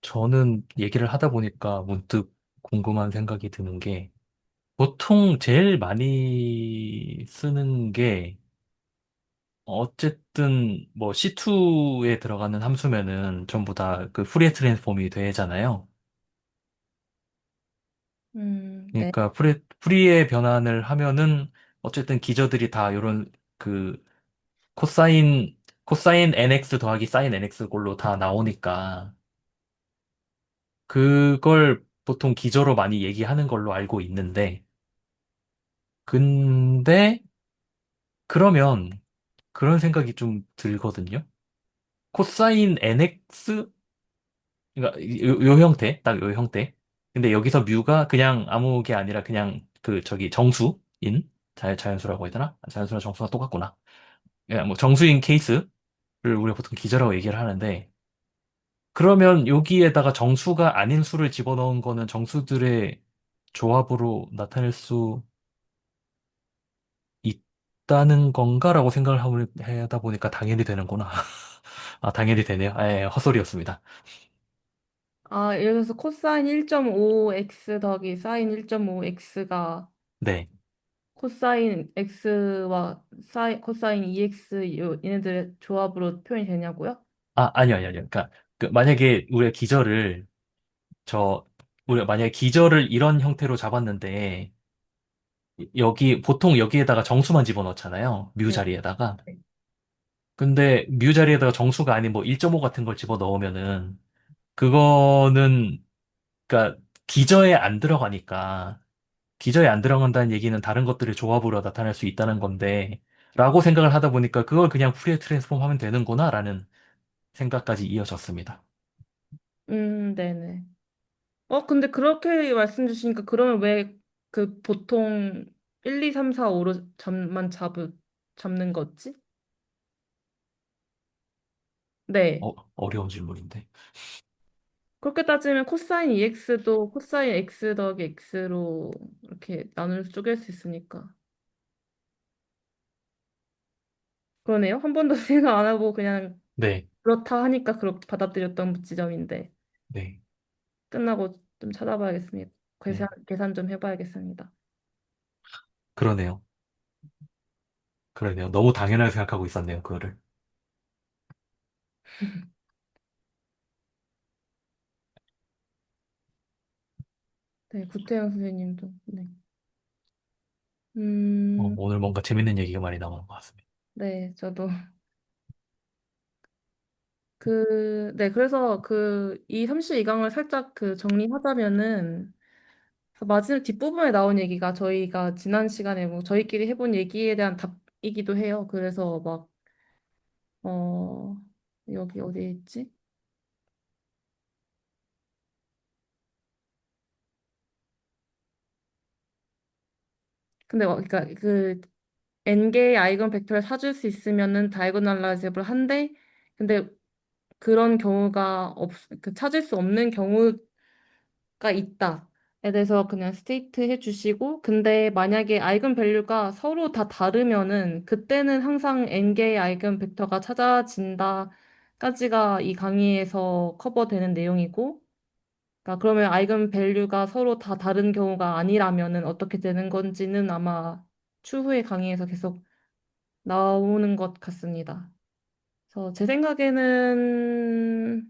저는 얘기를 하다 보니까 문득 궁금한 생각이 드는 게 보통 제일 많이 쓰는 게 어쨌든 뭐 C2에 들어가는 함수면은 전부 다 그 ফু리에 트랜스폼이 되잖아요. 네. 그러니까 프리의 변환을 하면은 어쨌든 기저들이 다 이런 그 코사인 코사인 nx 더하기 사인 nx 꼴로 다 나오니까 그걸 보통 기저로 많이 얘기하는 걸로 알고 있는데 근데 그러면 그런 생각이 좀 들거든요. 코사인 nx 그러니까 요 형태 딱 요 형태. 근데 여기서 뮤가 그냥 아무 게 아니라 그냥 그 저기 정수인 자연수라고 해야 되나? 자연수랑 정수가 똑같구나. 예, 뭐 정수인 케이스를 우리가 보통 기저라고 얘기를 하는데 그러면 여기에다가 정수가 아닌 수를 집어넣은 거는 정수들의 조합으로 나타낼 수 있다는 건가라고 생각을 하다 보니까 당연히 되는구나. 아, 당연히 되네요. 예, 헛소리였습니다. 아, 예를 들어서 코사인 1.5x 더하기 사인 1.5x가 네. 코사인 x와 코사인 2x 얘네들의 조합으로 표현이 되냐고요? 아, 아니요. 그러니까 그 만약에 우리가 기저를 저 우리가 만약에 기저를 이런 형태로 잡았는데 여기 보통 여기에다가 정수만 집어넣잖아요. 뮤 네. 자리에다가. 근데 뮤 자리에다가 정수가 아닌 뭐 1.5 같은 걸 집어넣으면은 그거는 그러니까 기저에 안 들어가니까 기저에 안 들어간다는 얘기는 다른 것들의 조합으로 나타날 수 있다는 건데 라고 생각을 하다 보니까 그걸 그냥 푸리에 트랜스폼 하면 되는구나라는 생각까지 이어졌습니다. 네네. 근데 그렇게 말씀 주시니까 그러면 왜 그 보통 1, 2, 3, 4, 5로 잡는 거지? 네. 어려운 질문인데. 그렇게 따지면 코사인 EX도 코사인 X 더하기 X로 이렇게 쪼갤 수 있으니까. 그러네요. 한 번도 생각 안 하고 그냥 네, 그렇다 하니까 그렇게 받아들였던 지점인데 네, 끝나고 좀 찾아봐야겠습니다. 네. 계산 좀 해봐야겠습니다. 그러네요. 그러네요. 너무 당연하게 생각하고 있었네요, 그거를. 네, 구태영 선생님도. 네. 음, 오늘 뭔가 재밌는 얘기가 많이 나오는 것 같습니다. 네, 저도 네, 그래서 이 32강을 살짝 정리하자면은 마지막 뒷부분에 나온 얘기가 저희가 지난 시간에 뭐 저희끼리 해본 얘기에 대한 답이기도 해요. 그래서 막, 어, 여기 어디에 있지? 근데 그러니까 n개의 아이건 벡터를 찾을 수 있으면은 다이고널라이제블 한데 근데 그런 경우가 찾을 수 없는 경우가 있다에 대해서 그냥 스테이트 해주시고 근데 만약에 아이건 밸류가 서로 다 다르면은 그때는 항상 n개의 아이건 벡터가 찾아진다까지가 이 강의에서 커버되는 내용이고 그러니까 그러면 아이건 밸류가 서로 다 다른 경우가 아니라면은 어떻게 되는 건지는 아마 추후의 강의에서 계속 나오는 것 같습니다. 그래서 제 생각에는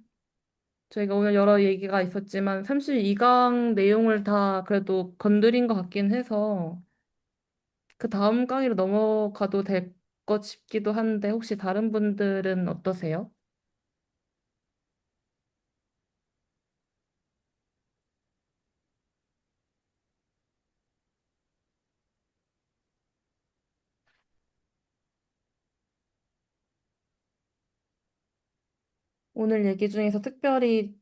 저희가 오늘 여러 얘기가 있었지만 32강 내용을 다 그래도 건드린 것 같긴 해서 그 다음 강의로 넘어가도 될 것 싶기도 한데 혹시 다른 분들은 어떠세요? 오늘 얘기 중에서 특별히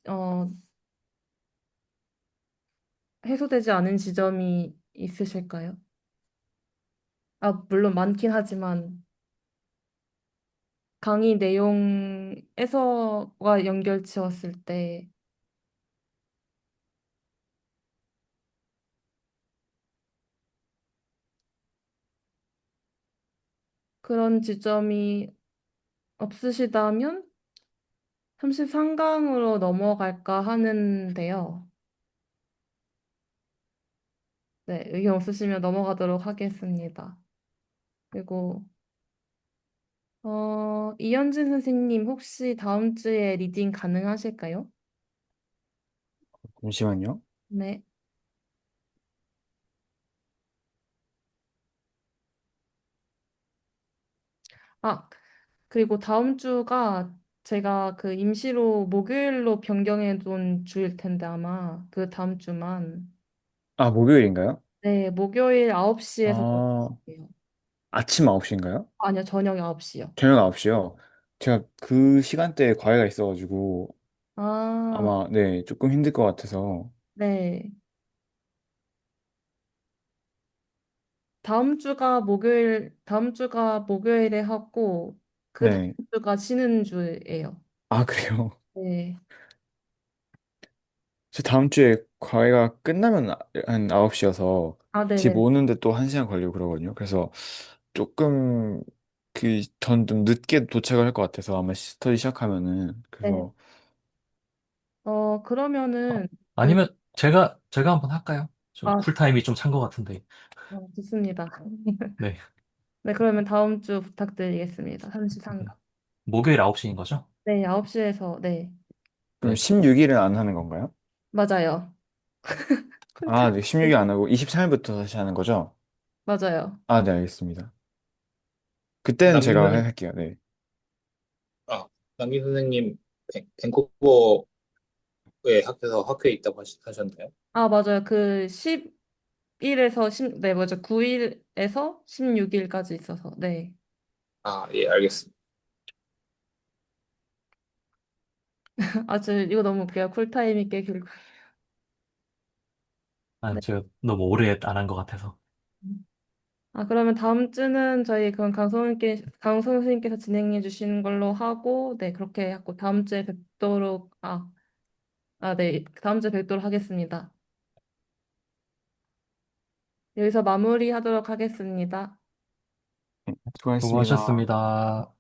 해소되지 않은 지점이 있으실까요? 아, 물론 많긴 하지만 강의 내용에서와 연결 지었을 때 그런 지점이 없으시다면 33강으로 넘어갈까 하는데요. 네, 의견 없으시면 넘어가도록 하겠습니다. 그리고 이현진 선생님 혹시 다음 주에 리딩 가능하실까요? 잠시만요. 네. 아, 그리고 다음 주가 제가 그 임시로 목요일로 변경해 둔 주일 텐데 아마 그 다음 주만. 아, 목요일인가요? 네, 목요일 9시에서 아, 12시예요. 아침 9시인가요? 아니요, 저녁 9시요. 저녁 9시요? 제가 그 시간대에 과외가 있어가지고 아, 아마 네, 조금 힘들 것 같아서. 네. 다음 주가 목요일에 하고 그 다음 네. 주가 쉬는 주예요. 아, 그래요? 네. 저 다음 주에 과외가 끝나면 한 9시여서 아, 집 네네. 오는데 또 1시간 걸리고 그러거든요. 그래서 조금 전 좀 늦게 도착을 할 것 같아서 아마 스터디 시작하면은 네. 그래서 어, 그러면은 그, 아니면 제가 한번 할까요? 좀 아, 쿨타임이 좀 찬 것 같은데. 좋습니다. 네. 네, 그러면 다음 주 부탁드리겠습니다. 3시 음, 상가. 목요일 9시인 거죠? 네, 9시에서, 네, 그럼 네. 16일은 안 하는 건가요? 맞아요. 아, 네, 16일 안 하고 23일부터 다시 하는 거죠? 맞아요. 아, 네, 알겠습니다. 그때는 남긴 제가 선생, 할게요. 네. 아, 남긴 선생님, 밴쿠버에 학교에 있다고 하셨나요? 아, 맞아요. 그 10일에서 네, 맞아요. 9일에서 16일까지 있어서, 네. 아, 예, 알겠습니다. 이거 너무 웃겨요. 쿨타임이 꽤 길고. 아, 네. 제가 너무 오래 안 한 것 같아서. 아, 그러면 다음 주는 저희 그럼 강성 선생님께서 진행해 주시는 걸로 하고, 네, 그렇게 하고 다음 주에 뵙도록, 네, 다음 주에 뵙도록 하겠습니다. 여기서 마무리하도록 하겠습니다. 수고하셨습니다. 수고하셨습니다.